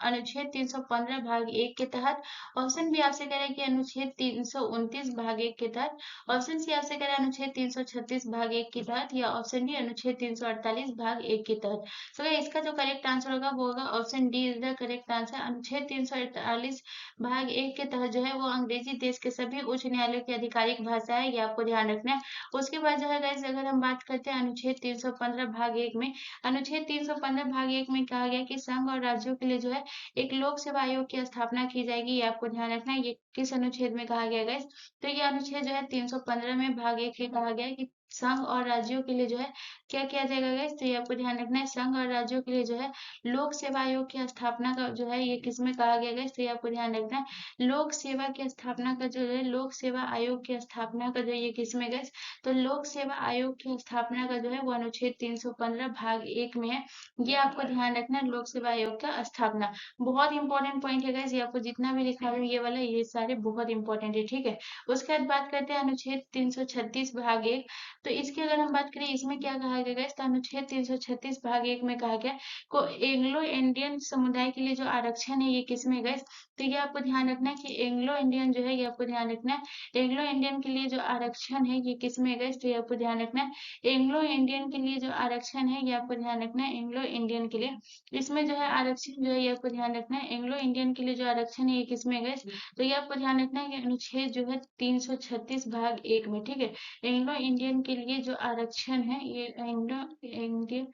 अनुच्छेद 315 भाग 1 के तहत, ऑप्शन बी आपसे कह रहा है कि अनुच्छेद 329 भाग 1 के तहत, ऑप्शन सी आपसे कह रहा है अनुच्छेद 336 भाग 1 के तहत, या ऑप्शन डी अनुच्छेद 348 भाग 1 के तहत। सो इसका जो करेक्ट आंसर होगा वो होगा option D is the correct answer. अनुच्छेद 348 भाग 1 के तहत जो है वो अंग्रेजी देश के सभी उच्च न्यायालयों की आधिकारिक भाषा है, ये आपको ध्यान रखना है। उसके बाद जो है गाइस अगर हम बात करते हैं अनुच्छेद 315 भाग 1 में, अनुच्छेद 315 भाग 1 में कहा गया कि संघ और राज्यों के लिए जो है एक लोक सेवा आयोग की स्थापना की जाएगी, ये आपको ध्यान रखना है। ये किस अनुच्छेद में कहा गया गाइस, तो ये अनुच्छेद जो है 315 में भाग 1 में कहा गया है कि संघ और राज्यों के लिए जो है क्या किया जाएगा गाइस, तो ये आपको ध्यान रखना है संघ और राज्यों के लिए जो है लोक सेवा आयोग की स्थापना का जो है ये किसमें कहा गया गाइस, तो ये आपको ध्यान रखना है लोक सेवा की स्थापना का जो है लोक सेवा आयोग की स्थापना का जो ये किसमें गाइस, तो लोक सेवा आयोग की स्थापना का जो है वो अनुच्छेद 315 भाग 1 में है, ये आपको ध्यान रखना है लोक सेवा आयोग का स्थापना। बहुत इंपॉर्टेंट पॉइंट है गाइस, ये आपको जितना भी लिखा है ये वाला ये सारे बहुत इंपॉर्टेंट है, ठीक है। उसके बाद बात करते हैं अनुच्छेद 336 भाग 1। तो इसकी अगर हम बात करें इसमें क्या कहा गया है, तो अनुच्छेद 336 भाग 1 में कहा गया को एंग्लो इंडियन समुदाय के लिए जो आरक्षण है ये किसमें गए, तो ये आपको ध्यान रखना है कि एंग्लो इंडियन जो है ये आपको ध्यान रखना है एंग्लो इंडियन के लिए जो आरक्षण है ये किसमें गए, तो ये आपको ध्यान रखना है एंग्लो इंडियन के लिए जो आरक्षण है ये आपको ध्यान रखना है एंग्लो इंडियन के लिए, इसमें जो है आरक्षण जो है ये आपको ध्यान रखना है एंग्लो इंडियन के लिए जो आरक्षण है ये किसमें गए, तो ये आपको ध्यान रखना है कि अनुच्छेद जो है 336 भाग 1 में, ठीक है। एंग्लो इंडियन के लिए जो आरक्षण है ये एंग्लो इंडियन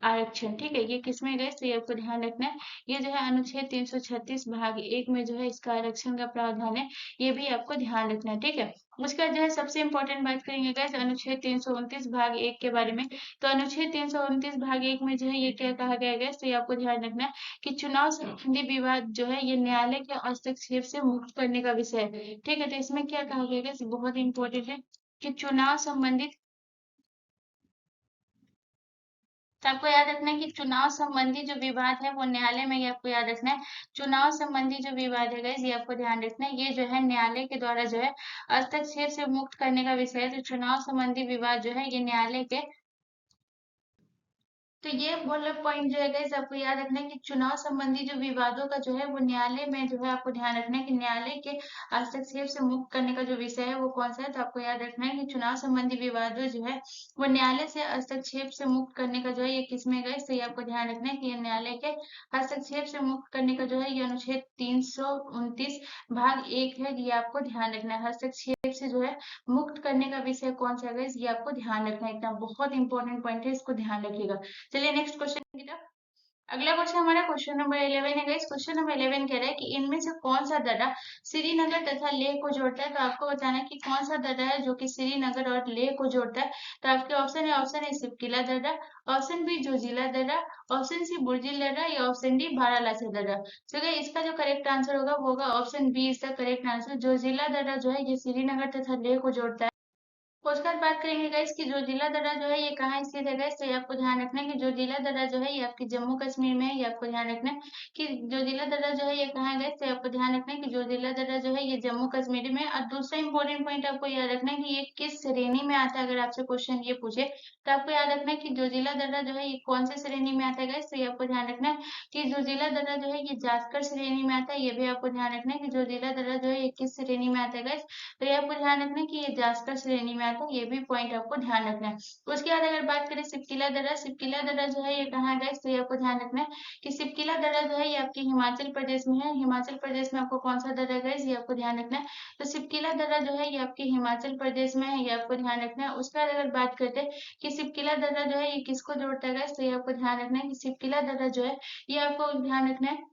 आरक्षण, ठीक है, ये किसमें गए, तो ये आपको ध्यान रखना है ये जो है अनुच्छेद 336 भाग 1 में जो है इसका आरक्षण का प्रावधान है, ये भी आपको ध्यान रखना है, ठीक है। उसका जो है सबसे इंपॉर्टेंट बात करेंगे गाइस अनुच्छेद 329 भाग 1 के बारे में। तो अनुच्छेद 329 भाग 1 में जो है ये क्या कहा गया है, तो ये आपको ध्यान रखना है कि चुनाव संबंधी विवाद जो है ये न्यायालय के हस्तक्षेप से मुक्त करने का विषय है, ठीक है। तो इसमें क्या कहा गया है, बहुत इंपॉर्टेंट है कि चुनाव संबंधित, तो आपको याद रखना है कि चुनाव संबंधी जो विवाद है वो न्यायालय में, ये आपको याद रखना है चुनाव संबंधी जो विवाद है गाइस ये आपको ध्यान रखना है ये जो है न्यायालय के द्वारा जो है हस्तक्षेप से मुक्त करने का विषय है। तो चुनाव संबंधी विवाद जो है ये न्यायालय के तो ये वाला पॉइंट जो है गाइस आपको याद रखना है कि चुनाव संबंधी जो विवादों का जो है वो न्यायालय में जो है आपको ध्यान रखना है कि न्यायालय के हस्तक्षेप से मुक्त करने का जो विषय है वो कौन सा है। तो आपको याद रखना है कि चुनाव संबंधी विवादों जो है वो न्यायालय से हस्तक्षेप से मुक्त करने का जो है ये किसमें गाइस, तो ये आपको ध्यान रखना है कि ये न्यायालय के हस्तक्षेप से मुक्त करने का जो है ये अनुच्छेद 329 भाग 1 है। ये आपको ध्यान रखना है, हस्तक्षेप से जो है मुक्त करने का विषय कौन सा है गाइस, ये आपको ध्यान रखना है। एकदम बहुत इंपॉर्टेंट पॉइंट है, इसको ध्यान रखिएगा। चलिए नेक्स्ट क्वेश्चन की तरफ। अगला क्वेश्चन हमारा क्वेश्चन नंबर 11 है गाइस। क्वेश्चन नंबर 11 कह रहा है कि इनमें से कौन सा दर्रा श्रीनगर तथा लेह को जोड़ता है। तो आपको बताना है कि कौन सा दर्रा है जो कि श्रीनगर और लेह को जोड़ता है। तो आपके ऑप्शन है सिपकिला दर्रा, ऑप्शन बी जोजिला दर्रा, ऑप्शन सी बुर्जिल दर्रा या ऑप्शन डी बारालाचा दर्रा। तो गाइस इसका जो करेक्ट आंसर होगा वो होगा option B is the correct answer. Zojila दर्रा जो है ये श्रीनगर तथा लेह को जोड़ता है। उसके बाद बात करेंगे गाइस कि जो जिला दर्रा जो है ये कहाँ स्थित है गाइस, तो ये आपको ध्यान रखना है कि जो जिला दर्रा जो है ये आपके जम्मू कश्मीर में है। ये आपको ध्यान रखना है कि जो जिला दर्रा जो है ये कहाँ है गाइस, तो आपको ध्यान रखना है कि जो जिला दर्रा जो है ये जम्मू कश्मीर में है। और दूसरा इंपॉर्टेंट पॉइंट आपको याद रखना है कि ये किस श्रेणी में आता है। अगर आपसे क्वेश्चन ये पूछे तो आपको याद रखना है कि जो जिला दर्रा जो है ये कौन से श्रेणी में आता है गाइस, तो ये आपको ध्यान रखना है कि जो जिला दर्रा जो है ये जास्कर श्रेणी में आता है। ये भी आपको ध्यान रखना है कि जो जिला दर्रा जो है ये किस श्रेणी में आता है गाइस, तो ये आपको ध्यान रखना है कि ये जास्कर श्रेणी में आता है। ये भी पॉइंट आपको ध्यान रखना है। उसके बाद अगर बात करें सिपकिला दर्रा, सिपकिला दर्रा जो है ये कहाँ है, तो ये आपको ध्यान रखना है कि सिपकिला दर्रा जो है ये आपके हिमाचल प्रदेश में है। हिमाचल प्रदेश में आपको कौन सा दर्रा है ये आपको ध्यान रखना है। तो सिपकिला दर्रा जो है ये आपके हिमाचल प्रदेश में है। ये आपको ध्यान रखना है। उसके बाद अगर बात करते हैं कि सिपकिला दर्रा जो है ये किसको जोड़ता है, तो ये आपको ध्यान रखना है कि सिपकिला दर्रा जो है ये आपको ध्यान रखना है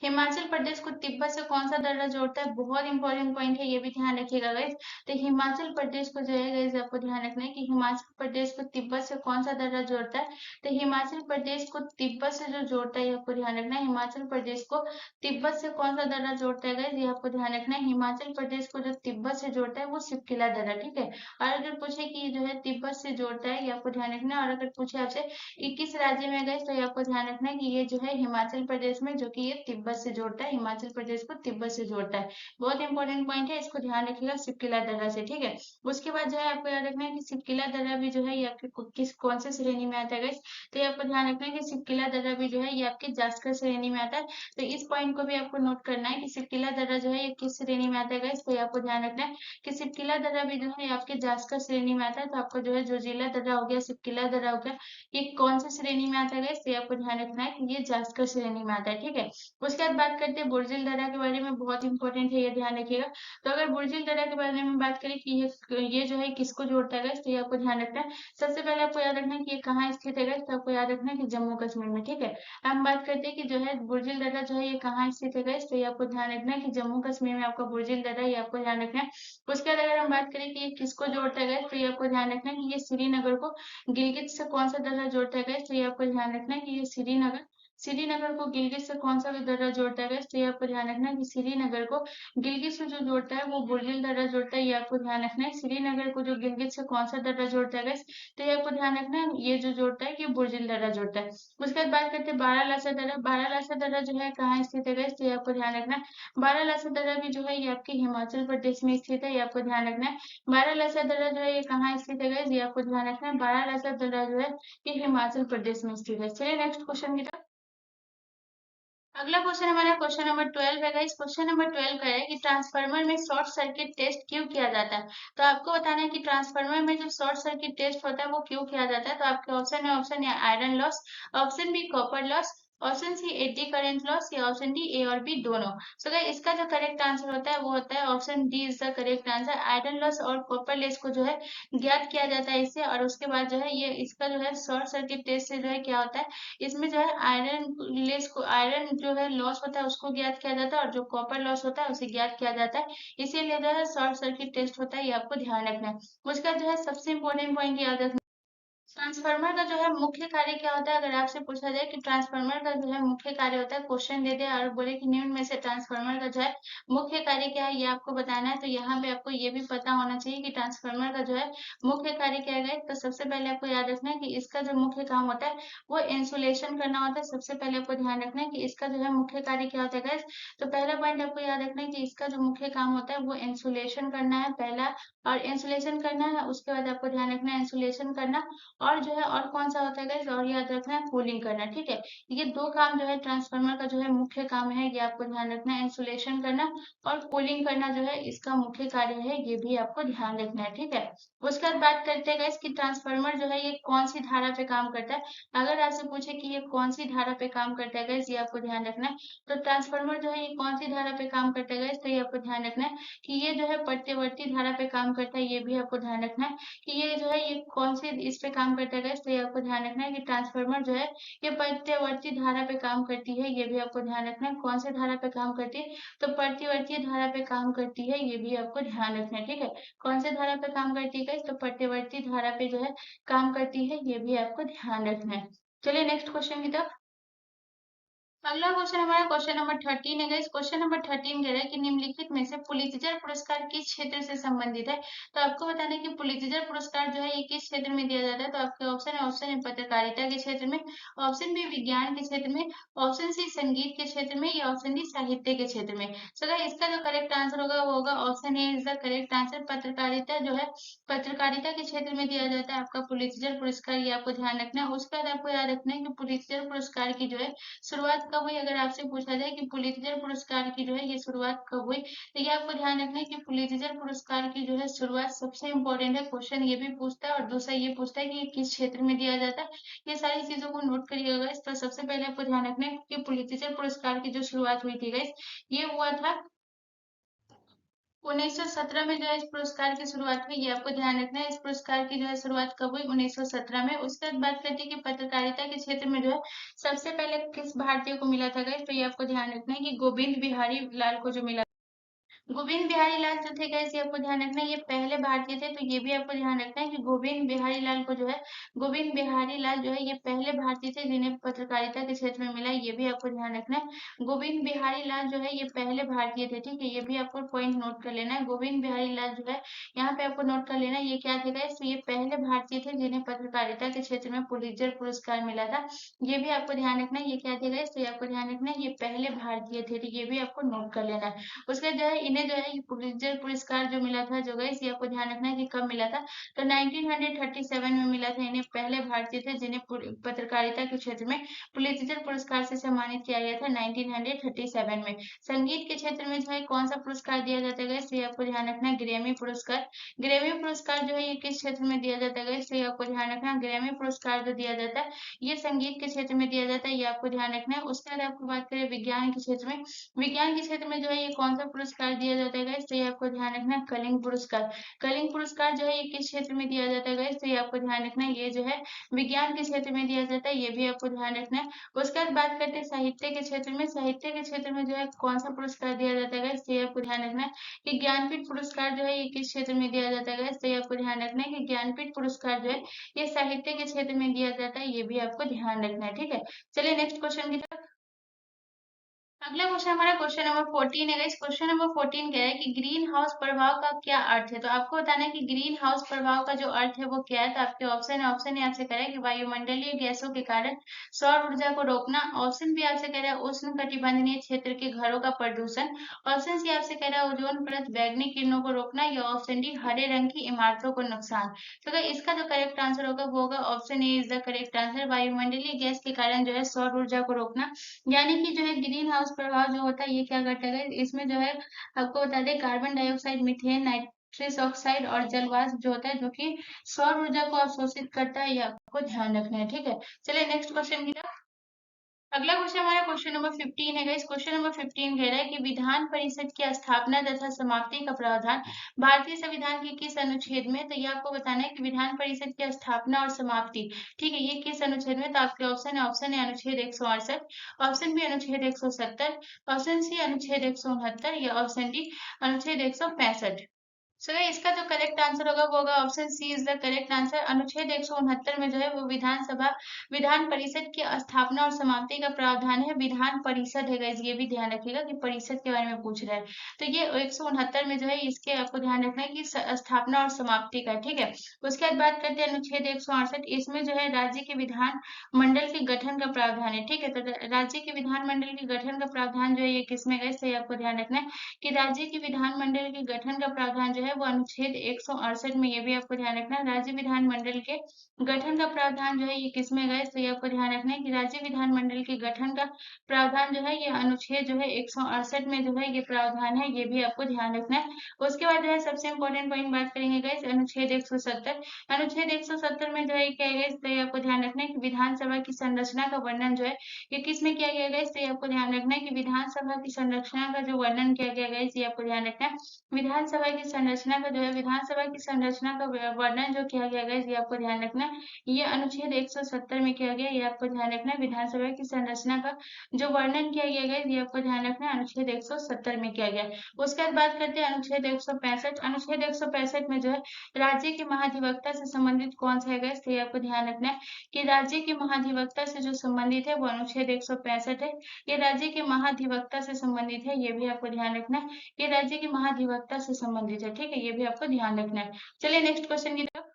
हिमाचल प्रदेश को तिब्बत से कौन सा दर्रा जोड़ता है। बहुत इंपॉर्टेंट पॉइंट है, ये भी ध्यान रखिएगा गाइस। तो हिमाचल प्रदेश को जो है गाइस आपको ध्यान रखना है कि हिमाचल प्रदेश को तिब्बत से कौन सा दर्रा जोड़ता है। तो हिमाचल प्रदेश को तिब्बत से जो जोड़ता है ये आपको ध्यान रखना है। हिमाचल प्रदेश को तिब्बत से कौन सा दर्रा जोड़ता है गाइस, ये आपको ध्यान रखना है। हिमाचल प्रदेश को जो तिब्बत से जोड़ता है वो सिपकिला दर्रा, ठीक है। और अगर पूछे कि ये जो है तिब्बत से जोड़ता है ये आपको ध्यान रखना है। और अगर पूछे आपसे 21 राज्य में गए तो ये आपको ध्यान रखना है कि ये जो है हिमाचल प्रदेश में, जो कि ये तिब्बत से जोड़ता है, हिमाचल प्रदेश को तिब्बत से जोड़ता है। बहुत इंपॉर्टेंट पॉइंट है, इसको ध्यान रखिएगा सिपकिला दर्रा से, ठीक है। उसके बाद जो है आपको याद रखना है कि सिपकिला दर्रा भी जो है ये आपके किस कौन से श्रेणी में आता है guys? तो ये आपको ध्यान रखना है कि सिपकिला दर्रा भी जो है ये आपके जास्कर श्रेणी में आता है। तो इस पॉइंट को भी आपको नोट करना है कि सिपकिला दर्रा जो है ये किस श्रेणी में आता है guys? तो ये आपको ध्यान रखना है कि सिपकिला दर्रा भी जो है आपके जास्कर श्रेणी में आता है। तो आपका जो है जोजिला दर्रा हो गया, सिपकिला दर्रा हो गया, ये कौन से श्रेणी में आता है गाइस, तो आपको ध्यान रखना है कि ये जास्कर श्रेणी में आता है, ठीक है। उसके बाद बात करते हैं बुर्जिल दर्रा के बारे में, बहुत इंपॉर्टेंट है, ये ध्यान रखिएगा। तो अगर बुर्जिल दर्रा के बारे में बात करें कि ये जो है किसको जोड़ता है गाइस, तो ये आपको ध्यान रखना है। सबसे पहले आपको याद रखना है कि ये कहाँ स्थित है गाइस, तो आपको याद रखना है कि जम्मू कश्मीर में, ठीक है। हम बात करते हैं कि जो है बुर्जिल दर्रा जो है ये कहाँ स्थित है गाइस, तो ये आपको ध्यान रखना है कि जम्मू कश्मीर में आपका बुर्जिल दर्रा, ये आपको ध्यान रखना है। उसके बाद अगर हम बात करें कि ये किसको जोड़ता है गाइस, तो ये आपको ध्यान रखना है कि ये श्रीनगर को गिलगित से कौन सा दर्रा जोड़ता है गाइस, तो ये आपको ध्यान रखना है कि ये श्रीनगर, श्रीनगर को गिलगित से कौन सा दर्रा जोड़ता है गाइस, तो ये आपको ध्यान रखना है कि श्रीनगर को गिलगित से जो जोड़ता है वो बुर्जिल दर्रा जोड़ता है। ये आपको ध्यान रखना है। श्रीनगर को जो गिलगित से कौन सा दर्रा जोड़ता है गाइस, तो ये आपको ध्यान रखना है ये जो जोड़ता है कि बुर्जिल दर्रा जोड़ता है। उसके बाद बात करते हैं बारालाचा दर्रा। बारालाचा दर्रा जो है कहाँ स्थित है गाइस, तो ये आपको ध्यान रखना है। बारालाचा दर्रा भी जो है ये आपके हिमाचल प्रदेश में स्थित है। ये आपको ध्यान रखना है। बारालाचा दर्रा जो है ये कहाँ स्थित है गाइस, ये आपको ध्यान रखना है। बारालाचा दर्रा जो है ये हिमाचल प्रदेश में स्थित है। चलिए नेक्स्ट क्वेश्चन की तरफ। अगला क्वेश्चन हमारा क्वेश्चन नंबर 12 है गाइस। क्वेश्चन नंबर 12 कह रहा है कि ट्रांसफार्मर में शॉर्ट सर्किट टेस्ट क्यों किया जाता है। तो आपको बताना है कि ट्रांसफार्मर में जो शॉर्ट सर्किट टेस्ट होता है वो क्यों किया जाता है। तो आपके ऑप्शन है iron loss, option B copper loss, option C eddy current loss या ऑप्शन डी ए और बी दोनों। सो गाइस इसका जो करेक्ट आंसर होता है वो होता है option D is the correct answer. Iron loss और कॉपर लॉस को जो है ज्ञात किया जाता है इससे। और उसके बाद जो है ये इसका जो है शॉर्ट सर्किट टेस्ट से जो है क्या होता है, इसमें जो है आयरन जो है लॉस होता है उसको ज्ञात किया जाता है और जो कॉपर लॉस होता है उसे ज्ञात किया जाता है। इसीलिए जो है शॉर्ट सर्किट टेस्ट होता है, ये आपको ध्यान रखना है। उसका जो है सबसे इंपॉर्टेंट पॉइंट याद रखना, ट्रांसफार्मर का जो है मुख्य कार्य क्या होता है। अगर आपसे पूछा जाए कि ट्रांसफार्मर का जो है मुख्य कार्य होता है, क्वेश्चन दे दे और बोले कि निम्न में से ट्रांसफार्मर का जो है मुख्य कार्य क्या है, ये आपको बताना है। तो यहाँ पे आपको ये भी पता होना चाहिए कि ट्रांसफार्मर का जो है मुख्य कार्य क्या है। तो सबसे पहले आपको याद रखना है कि इसका जो मुख्य काम होता है वो इंसुलेशन करना होता है। सबसे पहले आपको ध्यान रखना है कि इसका जो है मुख्य कार्य क्या होता है guys? तो पहला पॉइंट आपको याद रखना है कि इसका जो मुख्य काम होता है वो इंसुलेशन करना है पहला, और इंसुलेशन करना है। उसके बाद आपको ध्यान रखना है इंसुलेशन करना, और जो है और कौन सा होता है गाइस, और याद रखना है कूलिंग करना, ठीक है। ये दो काम जो है ट्रांसफार्मर का जो है मुख्य काम है, ये आपको ध्यान रखना है। इंसुलेशन करना और कूलिंग करना जो है इसका मुख्य कार्य है, ये भी आपको ध्यान रखना है, ठीक है। उसके बाद बात करते हैं गाइस कि ट्रांसफार्मर जो है ये कौन सी धारा पे काम करता है। अगर आपसे पूछे कि ये कौन सी धारा पे काम करता है गाइस, ये आपको ध्यान रखना है। तो ट्रांसफार्मर जो है ये कौन सी धारा पे काम करता है गाइस, तो ये आपको ध्यान रखना है कि ये जो है प्रत्यवर्ती धारा पे काम करता है, ये भी आपको ध्यान रखना है कि ये जो है ये कौन सी इस पे काम करता है गाइस, तो ये आपको ध्यान रखना है कि ट्रांसफार्मर जो है ये प्रत्यवर्ती धारा पे काम करती है, ये भी आपको ध्यान रखना है। कौन से धारा पे काम करती है, तो प्रतिवर्ती धारा पे काम करती है, ये भी आपको ध्यान रखना है, ठीक है। कौन से धारा पे काम करती है गाइस, तो प्रतिवर्ती धारा पे जो है काम करती है, ये भी आपको ध्यान रखना है। चलिए नेक्स्ट क्वेश्चन की तरफ। अगला क्वेश्चन हमारा क्वेश्चन नंबर 13 है गाइस। क्वेश्चन नंबर 13 कह रहा है कि निम्नलिखित में से पुलित्जर पुरस्कार किस क्षेत्र से संबंधित है। तो आपको बताना है कि पुलित्जर पुरस्कार जो है ये किस क्षेत्र में दिया जाता है। तो आपके ऑप्शन है, ऑप्शन ए पत्रकारिता के क्षेत्र में, ऑप्शन बी विज्ञान के क्षेत्र में, ऑप्शन सी संगीत के क्षेत्र में, या ऑप्शन डी साहित्य के क्षेत्र में। सो गाइस इसका जो करेक्ट आंसर होगा वो होगा option A is the correct answer. पत्रकारिता जो है पत्रकारिता के क्षेत्र में दिया जाता है आपका पुलित्जर पुरस्कार, ये आपको ध्यान रखना है। उसके बाद आपको याद रखना है कि पुलित्जर पुरस्कार की जो है शुरुआत कब हुई। अगर आपसे पूछा जाए कि पुलित्जर पुरस्कार की जो है ये शुरुआत कब हुई, तो ये आपको ध्यान रखना है कि पुलित्जर पुरस्कार की जो है शुरुआत सबसे इंपॉर्टेंट है, क्वेश्चन ये भी पूछता है और दूसरा ये पूछता है कि ये किस क्षेत्र में दिया जाता है। ये सारी चीजों को नोट करिएगा गाइस। तो सबसे पहले आपको ध्यान रखना है कि पुलित्जर पुरस्कार की जो शुरुआत हुई थी गाइस, ये हुआ था 1917 में जो है इस पुरस्कार की शुरुआत हुई, ये आपको ध्यान रखना है। इस पुरस्कार की जो है शुरुआत कब हुई, 1917 में। उसके बाद बात करते हैं कि पत्रकारिता के क्षेत्र में जो है सबसे पहले किस भारतीय को मिला था गाइस, तो ये आपको ध्यान रखना है कि गोविंद बिहारी लाल को जो मिला। गोविंद बिहारी लाल जो थे गाइस, ये आपको ध्यान रखना है ये पहले भारतीय थे, तो ये भी आपको ध्यान रखना है कि गोविंद बिहारी लाल को जो है गोविंद बिहारी लाल जो है ये पहले भारतीय थे जिन्हें पत्रकारिता के क्षेत्र में मिला, ये भी आपको ध्यान रखना है। गोविंद बिहारी लाल जो है ये पहले भारतीय थे, ठीक है। ये भी आपको पॉइंट नोट कर लेना है। गोविंद बिहारी लाल जो है यहाँ पे आपको नोट कर लेना है, ये क्या थे गाइस, तो ये पहले भारतीय थे जिन्हें पत्रकारिता के क्षेत्र में पुलित्जर पुरस्कार मिला था, ये भी आपको ध्यान रखना है। ये क्या थे गाइस, तो ये आपको ध्यान रखना है ये पहले भारतीय थे, तो ये भी आपको नोट कर लेना है। उसके जो है इन्हें जो है पुलित्जर पुरस्कार जो मिला था जो गाइस, ये आपको ध्यान रखना है कि कब मिला था, तो 1937 में मिला था इन्हें। पहले भारतीय थे जिन्हें पत्रकारिता के क्षेत्र में पुलित्जर पुरस्कार से सम्मानित किया गया था 1937 में। संगीत के क्षेत्र में जो है कौन सा पुरस्कार दिया जाता है गाइस, ये आपको ध्यान रखना है ग्रैमी पुरस्कार। ग्रैमी पुरस्कार जो है ये किस क्षेत्र में दिया जाता है गाइस, ये आपको ध्यान रखना है। ग्रैमी पुरस्कार जो दिया जाता है ये संगीत के क्षेत्र में दिया जाता है, ये आपको ध्यान रखना है। उसके बाद आपको बात करें विज्ञान के क्षेत्र में, विज्ञान के क्षेत्र में जो है ये कौन सा पुरस्कार दिया जाता है गाइस, तो ये आपको ध्यान रखना है कलिंग पुरस्कार। कलिंग पुरस्कार जो है ये किस क्षेत्र में दिया जाता है गाइस, तो ये आपको ध्यान रखना है ये जो है विज्ञान के क्षेत्र में दिया जाता है, ये भी आपको ध्यान रखना है। उसके बाद बात करते हैं साहित्य के क्षेत्र में, साहित्य के क्षेत्र में जो है कौन सा पुरस्कार दिया जाता है गाइस, तो ये आपको ध्यान रखना है कि ज्ञानपीठ पुरस्कार जो है ये किस क्षेत्र में दिया जाता है गाइस, तो ये आपको ध्यान रखना है कि ज्ञानपीठ पुरस्कार जो है ये साहित्य के क्षेत्र में दिया जाता है, ये भी आपको ध्यान रखना है, ठीक है। चलिए नेक्स्ट क्वेश्चन की तरफ। अगला क्वेश्चन हमारा क्वेश्चन नंबर 14 है गाइस। क्वेश्चन नंबर 14 कह रहा है कि ग्रीन हाउस प्रभाव का क्या अर्थ है। तो आपको बताना है कि ग्रीन हाउस प्रभाव का जो अर्थ है वो क्या है। तो आपके ऑप्शन है, ऑप्शन ए आपसे कह रहा है कि वायुमंडलीय गैसों के कारण सौर ऊर्जा को रोकना, ऑप्शन बी आपसे कह रहा है उष्ण कटिबंधीय क्षेत्र के घरों का प्रदूषण, ऑप्शन सी आपसे कह रहा है ओजोन परत वैगनिक किरणों को रोकना, या ऑप्शन डी हरे रंग की इमारतों को नुकसान। तो अगर इसका जो करेक्ट आंसर होगा वो होगा option A is the correct answer. वायुमंडलीय गैस के कारण जो है सौर ऊर्जा को रोकना, यानी कि जो है ग्रीन हाउस प्रभाव जो होता है ये क्या करता है, इसमें जो है आपको बता दें carbon dioxide, methane, nitrous oxide और जलवाष्प जो होता है जो कि सौर ऊर्जा को अवशोषित करता है, ये आपको ध्यान रखना है, ठीक है। चलिए नेक्स्ट क्वेश्चन की तरफ। अगला क्वेश्चन हमारा क्वेश्चन नंबर 15 है गाइस। क्वेश्चन नंबर 15 कह रहा है कि विधान परिषद की स्थापना तथा समाप्ति का प्रावधान भारतीय संविधान के किस अनुच्छेद में। तो ये आपको बताना है कि विधान परिषद की स्थापना और समाप्ति, ठीक है, ये किस अनुच्छेद में। तो आपके ऑप्शन है, ऑप्शन है अनुच्छेद 168, ऑप्शन बी अनुच्छेद 170, ऑप्शन सी अनुच्छेद 169, या ऑप्शन डी अनुच्छेद 165। सो इसका जो करेक्ट आंसर होगा वो होगा option C is the correct answer. अनुच्छेद 169 में जो है वो विधानसभा विधान परिषद की स्थापना और समाप्ति का प्रावधान है। विधान परिषद है गाइस, ये भी ध्यान रखिएगा कि परिषद के बारे में पूछ रहा है, तो ये 169 में जो है इसके आपको ध्यान रखना है कि स्थापना और समाप्ति का, ठीक है। उसके बाद बात करते हैं अनुच्छेद 168, इसमें जो है राज्य के विधान मंडल के गठन का प्रावधान है, ठीक है। तो राज्य के विधान मंडल के गठन का प्रावधान जो है ये किसमें गाइस, तो ये आपको ध्यान रखना है कि राज्य के विधानमंडल के गठन का प्रावधान जो है है वो अनुच्छेद 168 में, ये भी आपको ध्यान रखना है। राज्य विधानमंडल के गठन का प्रावधान जो है ये किसमें गए, तो ये आपको ध्यान रखना है कि राज्य विधानमंडल के गठन का प्रावधान जो है ये अनुच्छेद जो है 168 में जो है ये प्रावधान है, ये भी आपको ध्यान रखना है। उसके बाद जो है सबसे इम्पोर्टेंट पॉइंट बात करेंगे गाइस, अनुच्छेद 170। अनुच्छेद 170 में जो है क्या है, तो ये आपको ध्यान रखना है कि विधानसभा की संरचना का वर्णन जो है ये किस में किया गया है, तो ये आपको ध्यान रखना है कि विधानसभा की संरचना का जो वर्णन किया गया है, ये आपको ध्यान रखना है। विधानसभा की संरचना का जो है, विधानसभा की संरचना का वर्णन जो किया गया है, ये आपको ध्यान रखना है। ये अनुच्छेद 170 में किया गया, ये आपको ध्यान रखना है। विधानसभा की संरचना का जो वर्णन किया गया है, ये आपको ध्यान रखना है, अनुच्छेद 170 में किया गया। उसके बाद बात करते हैं अनुच्छेद 165। अनुच्छेद 165 में जो है राज्य के महाधिवक्ता से संबंधित कौन सा है, तो ये आपको ध्यान रखना है कि राज्य के महाधिवक्ता से जो संबंधित है वो अनुच्छेद 165 है। ये राज्य के महाधिवक्ता से संबंधित है, ये भी आपको ध्यान रखना है। ये राज्य के महाधिवक्ता से संबंधित है, ठीक है, ये भी आपको ध्यान रखना है। चलिए नेक्स्ट क्वेश्चन की तरफ।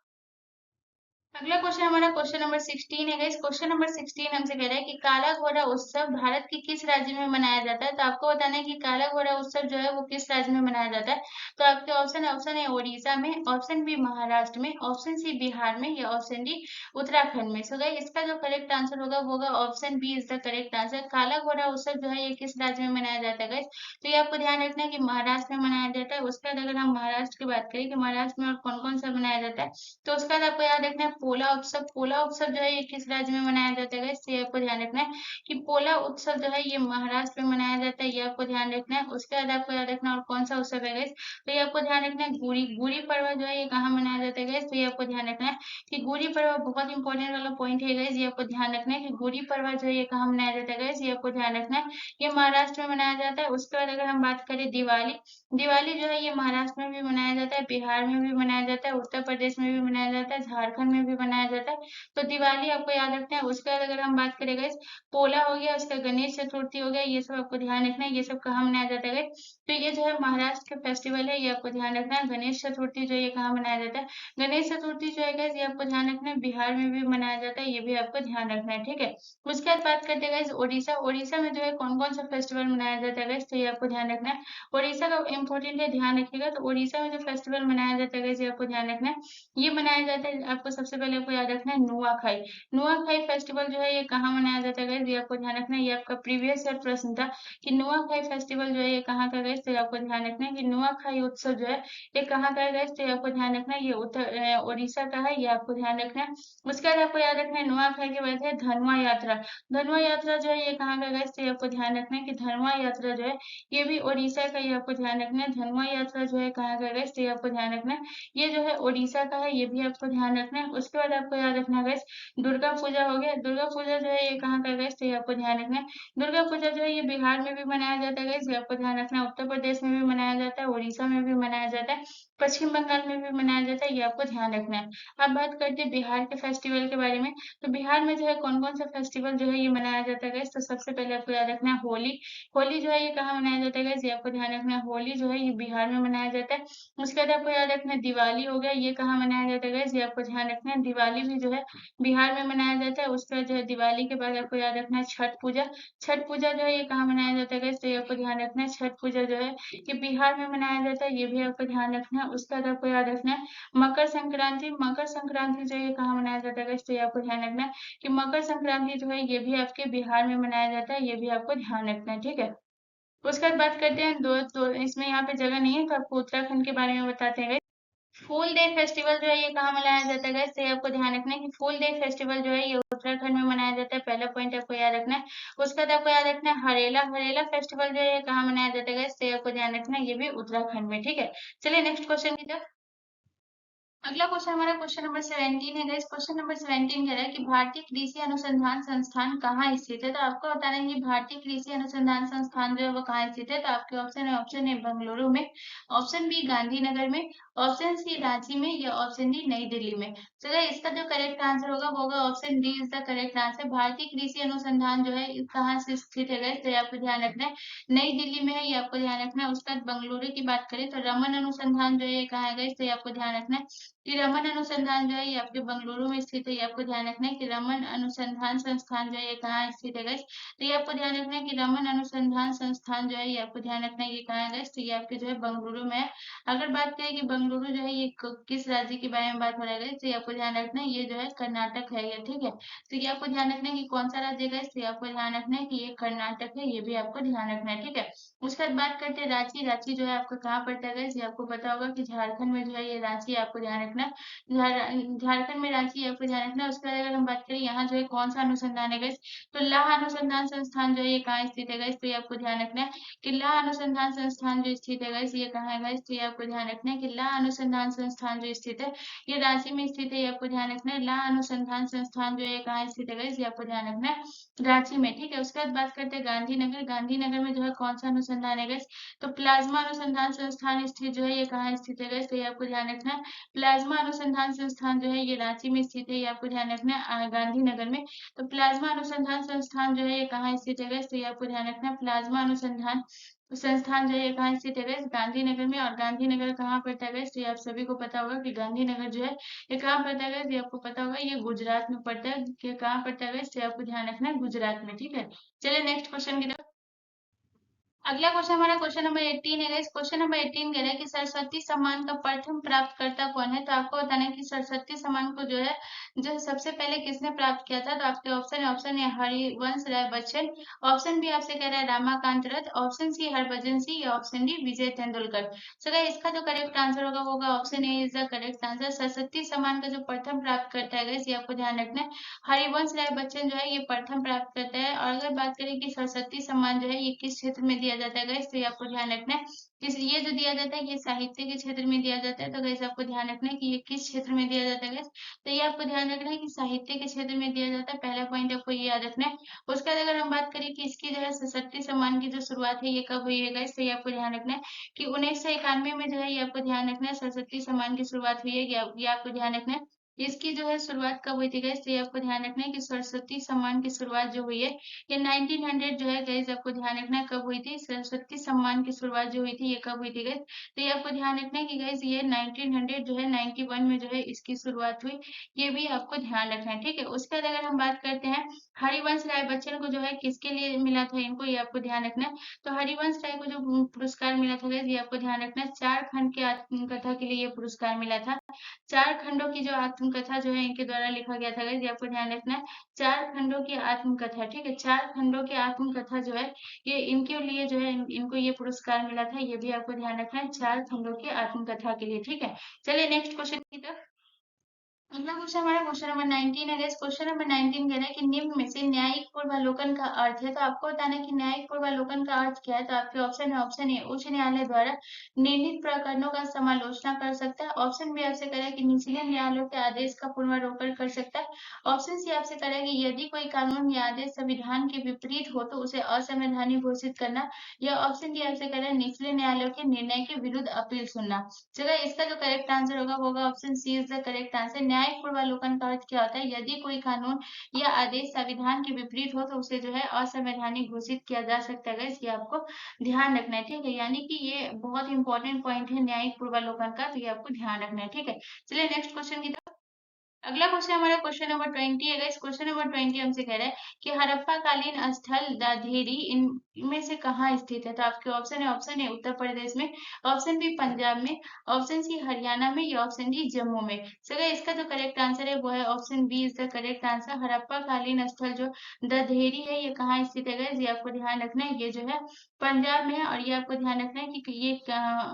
अगला क्वेश्चन हमारा क्वेश्चन नंबर 16 है गाइस। क्वेश्चन नंबर 16 हमसे कह रहा है कि काला घोड़ा उत्सव भारत के किस राज्य में मनाया जाता है। तो आपको बताना है कि काला घोड़ा उत्सव जो है वो किस राज्य में मनाया जाता है। तो आपके ऑप्शन है उड़ीसा में, ऑप्शन बी महाराष्ट्र में, ऑप्शन सी बिहार में, या ऑप्शन डी उत्तराखंड में। सो गाइस इसका जो करेक्ट आंसर होगा वो होगा option B is the correct answer. Kala Ghoda उत्सव जो है ये किस राज्य में मनाया जाता है गाइस, तो ये आपको ध्यान रखना है कि महाराष्ट्र में मनाया जाता है। उसके बाद अगर हम महाराष्ट्र की बात करें कि महाराष्ट्र में और कौन कौन सा मनाया जाता है, तो उसके बाद आपको याद रखना है पोला उत्सव। पोला उत्सव जो है ये किस राज्य में मनाया जाता है, इससे आपको ध्यान रखना है कि पोला उत्सव जो है ये महाराष्ट्र में मनाया जाता है, ये आपको ध्यान रखना है। उसके बाद आपको याद रखना और कौन सा उत्सव है गाइस, तो ये आपको ध्यान रखना है गुड़ी गुड़ी पर्व जो है ये कहाँ मनाया जाता है गाइस, तो ये आपको ध्यान रखना है कि गुड़ी पर्व बहुत इंपॉर्टेंट वाला पॉइंट है गाइस, ये आपको ध्यान रखना है कि गुड़ी पर्व जो है ये कहाँ मनाया जाता है गाइस, ये आपको ध्यान रखना है ये महाराष्ट्र में मनाया जाता है। उसके बाद अगर हम बात करें दिवाली, दिवाली जो है ये महाराष्ट्र में भी मनाया जाता है, बिहार में भी मनाया जाता है, उत्तर प्रदेश में भी मनाया जाता है, झारखंड में भी मनाया जाता है। तो दिवाली आपको याद रखना है। उसके बाद अगर हम बात करें गाइस, पोला हो गया, उसका गणेश चतुर्थी हो गया, ये सब आपको ध्यान रखना है, ये सब कहाँ मनाया जाता है गाइस, तो ये जो है महाराष्ट्र का फेस्टिवल है, ये आपको ध्यान रखना है। गणेश चतुर्थी जो है ये कहाँ मनाया जाता है, गणेश चतुर्थी जो है गाइस ये आपको ध्यान रखना है, बिहार में भी मनाया जाता है, ये भी आपको ध्यान रखना है, ठीक है। उसके बाद बात करते हैं गाइस ओडिशा। ओडिशा में जो है कौन कौन सा फेस्टिवल मनाया जाता है गाइस, तो ये आपको ध्यान रखना है। ओडिशा का इंपॉर्टेंट है, ध्यान रखिएगा। तो ओडिशा में जो फेस्टिवल मनाया जाता है गाइस ये आपको ध्यान रखना है, ये मनाया जाता है, आपको सबसे पहले आपको याद रखना है नुआखाई। नुआखाई फेस्टिवल जो है ये कहाँ मनाया जाता है गाइस, ये आपको ध्यान रखना है। ये आपका प्रीवियस ईयर प्रश्न था कि नुआखाई फेस्टिवल जो है ये कहाँ का गाइस, तो ये आपको ध्यान रखना है कि नुआखाई उत्सव जो है ये कहाँ का है गाइस, तो ये आपको ध्यान रखना है ये उत्तर ओडिशा का है, ये आपको ध्यान रखना है। उसके बाद आपको याद रखना है नुआखाई के बाद है धनुआ यात्रा। धनुआ यात्रा जो है ये कहाँ का गाइस, तो ये आपको ध्यान रखना है कि धनुआ यात्रा जो है ये भी ओडिशा का, ये आपको ध्यान रखना है। धनुआ यात्रा जो है कहाँ का गाइस, तो ये आपको ध्यान रखना है, ये जो है ओडिशा का है, ये भी आपको ध्यान रखना है। उसके बाद आपको याद रखना है गाइस दुर्गा पूजा हो गया। दुर्गा पूजा जो है ये कहाँ का गाइस, तो ये आपको ध्यान रखना है। दुर्गा पूजा जो है ये बिहार में भी मनाया जाता है गाइस, ये आपको ध्यान रखना है। उत्तर प्रदेश में भी मनाया जाता है, उड़ीसा में भी मनाया जाता है, पश्चिम बंगाल में भी मनाया जाता है, ये आपको ध्यान रखना है। अब बात करते हैं बिहार के फेस्टिवल के बारे में। तो बिहार में जो है कौन कौन सा फेस्टिवल जो है ये मनाया जाता है गाइस, तो सबसे पहले आपको याद रखना है होली। होली जो है ये कहाँ मनाया जाता है गाइस, ये आपको ध्यान रखना है। होली जो है ये बिहार में मनाया जाता है। उसके बाद आपको याद रखना है दिवाली हो गया, ये कहाँ मनाया जाता है गाइस, ये आपको ध्यान रखना है। दिवाली भी जो है बिहार में मनाया जाता है। उसके बाद जो है दिवाली के बाद आपको याद रखना है छठ पूजा। छठ पूजा जो है ये कहाँ मनाया जाता है गाइस, तो ये आपको ध्यान रखना है। छठ पूजा जो है ये बिहार में मनाया जाता है, ये भी आपको ध्यान रखना है। उसके बाद आपको याद रखना है मकर संक्रांति। मकर संक्रांति जो है कहाँ मनाया जाता है गाइस, तो ये आपको ध्यान रखना है कि मकर संक्रांति जो है ये भी आपके बिहार में मनाया जाता है, ये भी आपको ध्यान रखना है, ठीक है। उसके बाद बात करते हैं दो दो इसमें यहाँ पे जगह नहीं है तो आपको उत्तराखंड के बारे में बताते हैं। फूल डे फेस्टिवल जो है ये कहाँ मनाया जाता है गाइस, तो ये आपको ध्यान रखना है कि फूल डे फेस्टिवल जो है ये उत्तराखंड में मनाया जाता है। पहला पॉइंट आपको याद रखना है। उसके बाद आपको याद रखना है हरेला। हरेला फेस्टिवल जो है ये कहाँ मनाया जाता है गाइस, तो ये आपको ध्यान रखना है, ये भी उत्तराखंड में, ठीक है। चलिए नेक्स्ट क्वेश्चन की तरफ। अगला क्वेश्चन हमारा क्वेश्चन नंबर 17 है गाइस। क्वेश्चन नंबर 17 कह रहा है कि भारतीय कृषि अनुसंधान संस्थान कहाँ स्थित है। तो आपको बताना है कि भारतीय कृषि अनुसंधान संस्थान जो है वो कहाँ स्थित है। तो आपके ऑप्शन है बेंगलुरु में, ऑप्शन बी गांधीनगर में, ऑप्शन सी रांची में, या ऑप्शन डी नई दिल्ली में। तो गाइस इसका जो करेक्ट आंसर होगा वो होगा option D is the correct answer. भारतीय कृषि अनुसंधान जो है कहाँ से स्थित है गाइस, तो ये आपको ध्यान रखना है नई दिल्ली में है, ये आपको ध्यान रखना है। उसके बाद बेंगलुरु की बात करें तो रमन अनुसंधान जो है ये कहाँ है गाइस, तो ये आपको ध्यान रखना है कि रमन अनुसंधान जो है ये आपके बेंगलुरु में स्थित है। ये आपको ध्यान रखना है कि रमन अनुसंधान संस्थान जो है ये कहाँ स्थित है गाइस, तो ये आपको ध्यान रखना है कि रमन अनुसंधान संस्थान जो है ये आपको ध्यान रखना है ये कहाँ है गाइस, तो ये आपके जो है बेंगलुरु में है। अगर बात करें कि मंगलुरु जो है ये किस राज्य के बारे में बात हो रहा है, तो ये आपको ध्यान रखना है, ये जो है कर्नाटक है ये, ठीक है। तो ये आपको ध्यान रखना है कि कौन सा राज्य है, तो ये आपको ध्यान रखना है कि ये कर्नाटक है, ये भी आपको ध्यान रखना है, ठीक है। उसके बाद बात करते हैं रांची। रांची जो है आपका कहाँ पड़ता है, ये आपको पता होगा कि झारखंड में जो है ये रांची, आपको ध्यान रखना है। झारखंड में रांची आपको ध्यान रखना है। उसके बाद अगर हम बात करें यहाँ जो है कौन सा अनुसंधान है, तो लाह अनुसंधान संस्थान जो है ये कहाँ स्थित है, तो ये आपको ध्यान रखना है कि लाह अनुसंधान संस्थान जो स्थित है ये कहाँ है, तो ये आपको ध्यान रखना है कि लाह अनुसंधान संस्थान जो स्थित है ये रांची में स्थित है, ये आपको ध्यान रखना है। लाह अनुसंधान संस्थान जो है कहाँ स्थित है, ये आपको ध्यान रखना है, रांची में, ठीक है। उसके बाद बात करते हैं गांधीनगर। गांधीनगर में जो है कौन सा अनुसंधान है, तो प्लाज्मा अनुसंधान संस्थान स्थित जो है ये कहाँ स्थित है, तो ये आपको ध्यान रखना है। प्लाज्मा अनुसंधान संस्थान जो है ये रांची में स्थित है, ये आपको ध्यान रखना है, गांधीनगर में। तो प्लाज्मा अनुसंधान संस्थान जो है ये कहाँ स्थित है, तो ये आपको ध्यान रखना है। प्लाज्मा अनुसंधान संस्थान जो है ये कहाँ स्थित है, गांधीनगर में। और गांधीनगर कहाँ पड़ता है, तो ये आप सभी को पता होगा कि गांधीनगर जो है ये कहाँ पड़ता है, ये आपको पता होगा ये गुजरात में पड़ता है। कि कहाँ पड़ता है, तो आपको ध्यान रखना है गुजरात में, ठीक है। चलिए नेक्स्ट क्वेश्चन की तरफ। अगला क्वेश्चन हमारा क्वेश्चन नंबर 18 है। इस क्वेश्चन नंबर 18 कह रहा है कि सरस्वती सम्मान का प्रथम प्राप्तकर्ता कौन है। तो आपको बताना है कि सरस्वती सम्मान को जो सबसे पहले किसने प्राप्त किया था। तो आपके ऑप्शन है हरिवंश राय बच्चन, ऑप्शन बी आपसे कह रहा है रामाकांत रथ, ऑप्शन सी हरभजन सिंह, या ऑप्शन डी विजय तेंदुलकर। सो गाइस इसका जो करेक्ट आंसर होगा option A is the correct answer. Saraswati सम्मान का जो प्रथम प्राप्त करता है ये आपको ध्यान रखना है, हरिवंश राय बच्चन जो है ये प्रथम प्राप्त करता है। और अगर बात करें कि सरस्वती सम्मान जो है ये किस क्षेत्र में दिया जाता है, तो ये आपको ध्यान रखना है। ये जो दिया जाता है ये साहित्य के क्षेत्र में दिया जाता है। तो गाइस आपको ध्यान रखना है कि ये किस क्षेत्र में दिया जाता है गाइस, तो ये आपको ध्यान रखना है कि साहित्य के क्षेत्र में दिया जाता है। पहला पॉइंट आपको ये याद रखना है। उसके बाद अगर हम बात करें कि इसकी जो है सरस्वती सम्मान की जो शुरुआत है ये कब हुई है गाइस, तो ये आपको ध्यान रखना है कि 1991 में जो है ये आपको ध्यान रखना है सरस्वती सम्मान की शुरुआत हुई है, ये आपको ध्यान रखना है। इसकी जो है शुरुआत कब हुई थी गाइस, तो ये आपको ध्यान रखना है कि सरस्वती सम्मान की शुरुआत जो हुई है ये 1900 जो है गाइस, आपको ध्यान रखना है कब हुई थी। सरस्वती सम्मान की शुरुआत जो हुई थी ये कब हुई थी गाइस, तो ये आपको ध्यान रखना है कि गाइस ये 1900 जो है 91 में जो है इसकी शुरुआत हुई, ये भी आपको ध्यान रखना है, ठीक है। उसके बाद अगर हम बात करते हैं हरिवंश राय बच्चन को जो है किसके लिए मिला था इनको, ये आपको ध्यान रखना है। तो हरिवंश राय को जो पुरस्कार मिला था गाइस, ये आपको ध्यान रखना है। 4 खंड के आत्मकथा के लिए ये पुरस्कार मिला था। 4 खंडों की जो आत्मकथा जो है इनके द्वारा लिखा गया था गाइस, ये आपको ध्यान रखना है। 4 खंडों की आत्मकथा, ठीक है, 4 खंडों की आत्मकथा जो है ये इनके लिए जो है इनको ये पुरस्कार मिला था, ये भी आपको ध्यान रखना है, 4 खंडों की आत्मकथा के लिए, ठीक है। चलिए नेक्स्ट क्वेश्चन की तरफ। अगला क्वेश्चन हमारा क्वेश्चन नंबर 19 है। क्वेश्चन नंबर 19 कह रहा है कि निम्न में से न्यायिक पूर्वालोकन का अर्थ है। तो आपको बताना है कि न्यायिक पूर्वालोकन का अर्थ क्या है। तो आपके ऑप्शन है, ऑप्शन ए उच्च न्यायालय द्वारा निर्णीत प्रकरणों का समालोचना कर सकता है, ऑप्शन बी आपसे कह रहा है कि निचले न्यायालयों के आदेश का पुनरावलोकन कर सकता है, ऑप्शन सी आपसे कह रहा है कि यदि कोई कानून या आदेश संविधान के विपरीत हो तो उसे असंवैधानिक घोषित करना, या ऑप्शन डी आपसे कह रहा है निचले न्यायालयों के निर्णय के विरुद्ध अपील सुनना। चलो इसका जो करेक्ट आंसर होगा option C is the correct answer. न्यायिक पूर्वालोकन का अर्थ क्या होता है, यदि कोई कानून या आदेश संविधान के विपरीत हो तो उसे जो है असंवैधानिक घोषित किया जा सकता है, इसलिए आपको ध्यान रखना है, ठीक है। यानी कि ये बहुत इंपॉर्टेंट पॉइंट है न्यायिक पूर्वालोकन का, तो ये आपको ध्यान रखना है, ठीक है। चलिए नेक्स्ट क्वेश्चन की तरफ। अगला क्वेश्चन हमारा क्वेश्चन नंबर 20 है। इस क्वेश्चन नंबर 20 हमसे कह रहा है कि हड़प्पा कालीन स्थल दाधेरी इनमें से कहाँ स्थित है। तो आपके ऑप्शन है, ऑप्शन ए उत्तर प्रदेश में, ऑप्शन बी पंजाब में, ऑप्शन सी हरियाणा में, या ऑप्शन डी जम्मू में। सो इसका जो करेक्ट आंसर है वो है option B is the correct answer. Harappa कालीन स्थल जो दाधेरी है ये कहाँ स्थित है, ये आपको ध्यान रखना है, ये जो है पंजाब में है। और ये आपको ध्यान रखना है कि ये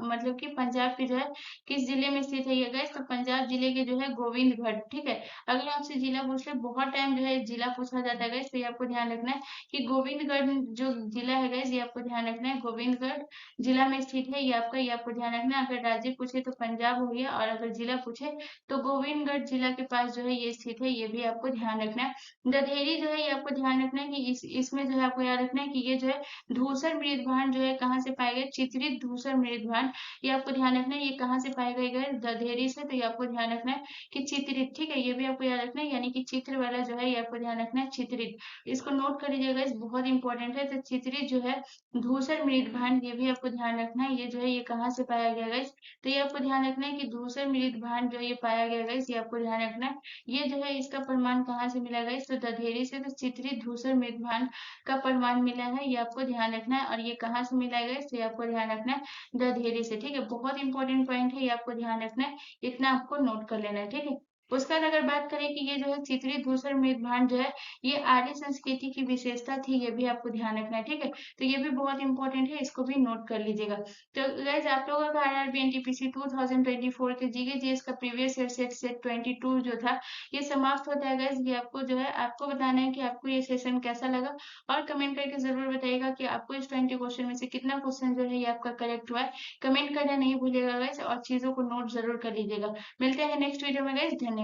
मतलब कि पंजाब के जो है किस जिले में स्थित है ये गाइस, तो पंजाब जिले के जो है गोविंदगढ़, ठीक है। अगर आपसे जिला पूछ ले, बहुत टाइम जो है जिला पूछा जाता है गाइस, तो ये आपको ध्यान रखना है कि गोविंदगढ़ जो जिला है गाइस, ये आपको ध्यान रखना है गोविंदगढ़ जिला में स्थित है ये आपका, ये आपको ध्यान रखना है। अगर राज्य पूछे तो पंजाब हो गया, और अगर जिला पूछे तो गोविंदगढ़ जिला के पास जो है ये स्थित है, ये भी आपको ध्यान रखना है। दधेरी जो है ये आपको ध्यान रखना है कि इसमें जो है आपको याद रखना है कि ये जो है धूसर मृदभान जो है कहाँ से पाए गए, चित्रित धूसर मृदभान, ये आपको ध्यान रखना है, ये कहाँ से पाए गए दधेरी से, तो ये आपको ध्यान रखना है कि चित्रित, ठीक है, ये भी आपको याद रखना है, यानी कि चित्र वाला जो है ये आपको ध्यान रखना है चित्रित। इसको नोट कर लीजिएगा, इस बहुत इंपॉर्टेंट है। तो चित्रित जो है धूसर मृदभांड, ये भी आपको ध्यान रखना है। ये जो है ये कहाँ से पाया गया गाइस, तो ये आपको ध्यान रखना है कि धूसर मृदभांड जो ये पाया गया गाइस, ये आपको ध्यान रखना है। ये जो है इसका प्रमाण कहाँ से मिला गाइस, तो दधेरी से। तो चित्रित धूसर मृदभांड का प्रमाण मिला है, ये आपको ध्यान रखना है। और ये कहाँ से मिला है गाइस, तो ये आपको ध्यान रखना है दधेरी से। ठीक है, बहुत इंपॉर्टेंट पॉइंट है, ये आपको ध्यान रखना है, इतना आपको नोट कर लेना है। ठीक है, उसके बाद अगर बात करें कि ये जो है चित्रित धूसर मृदभांड जो है ये आर्य संस्कृति की विशेषता थी, ये भी आपको ध्यान रखना है। ठीक है, तो ये भी बहुत इंपॉर्टेंट है, इसको भी नोट कर लीजिएगा। तो गाइस आप लोगों का आरआरबी एनटीपीसी 2024 के जीके जीएस का प्रीवियस ईयर सेट 22 जो था ये समाप्त होता है गाइस। ये आपको जो है आपको बताना है कि आपको ये सेशन कैसा लगा, और कमेंट करके जरूर बताइएगा कि आपको इस 20 क्वेश्चन में से कितना क्वेश्चन जो है ये आपका करेक्ट हुआ है। कमेंट करना नहीं भूलिएगा गाइस, और चीजों को नोट जरूर कर लीजिएगा। मिलते हैं नेक्स्ट वीडियो में गाइस, धन्यवाद।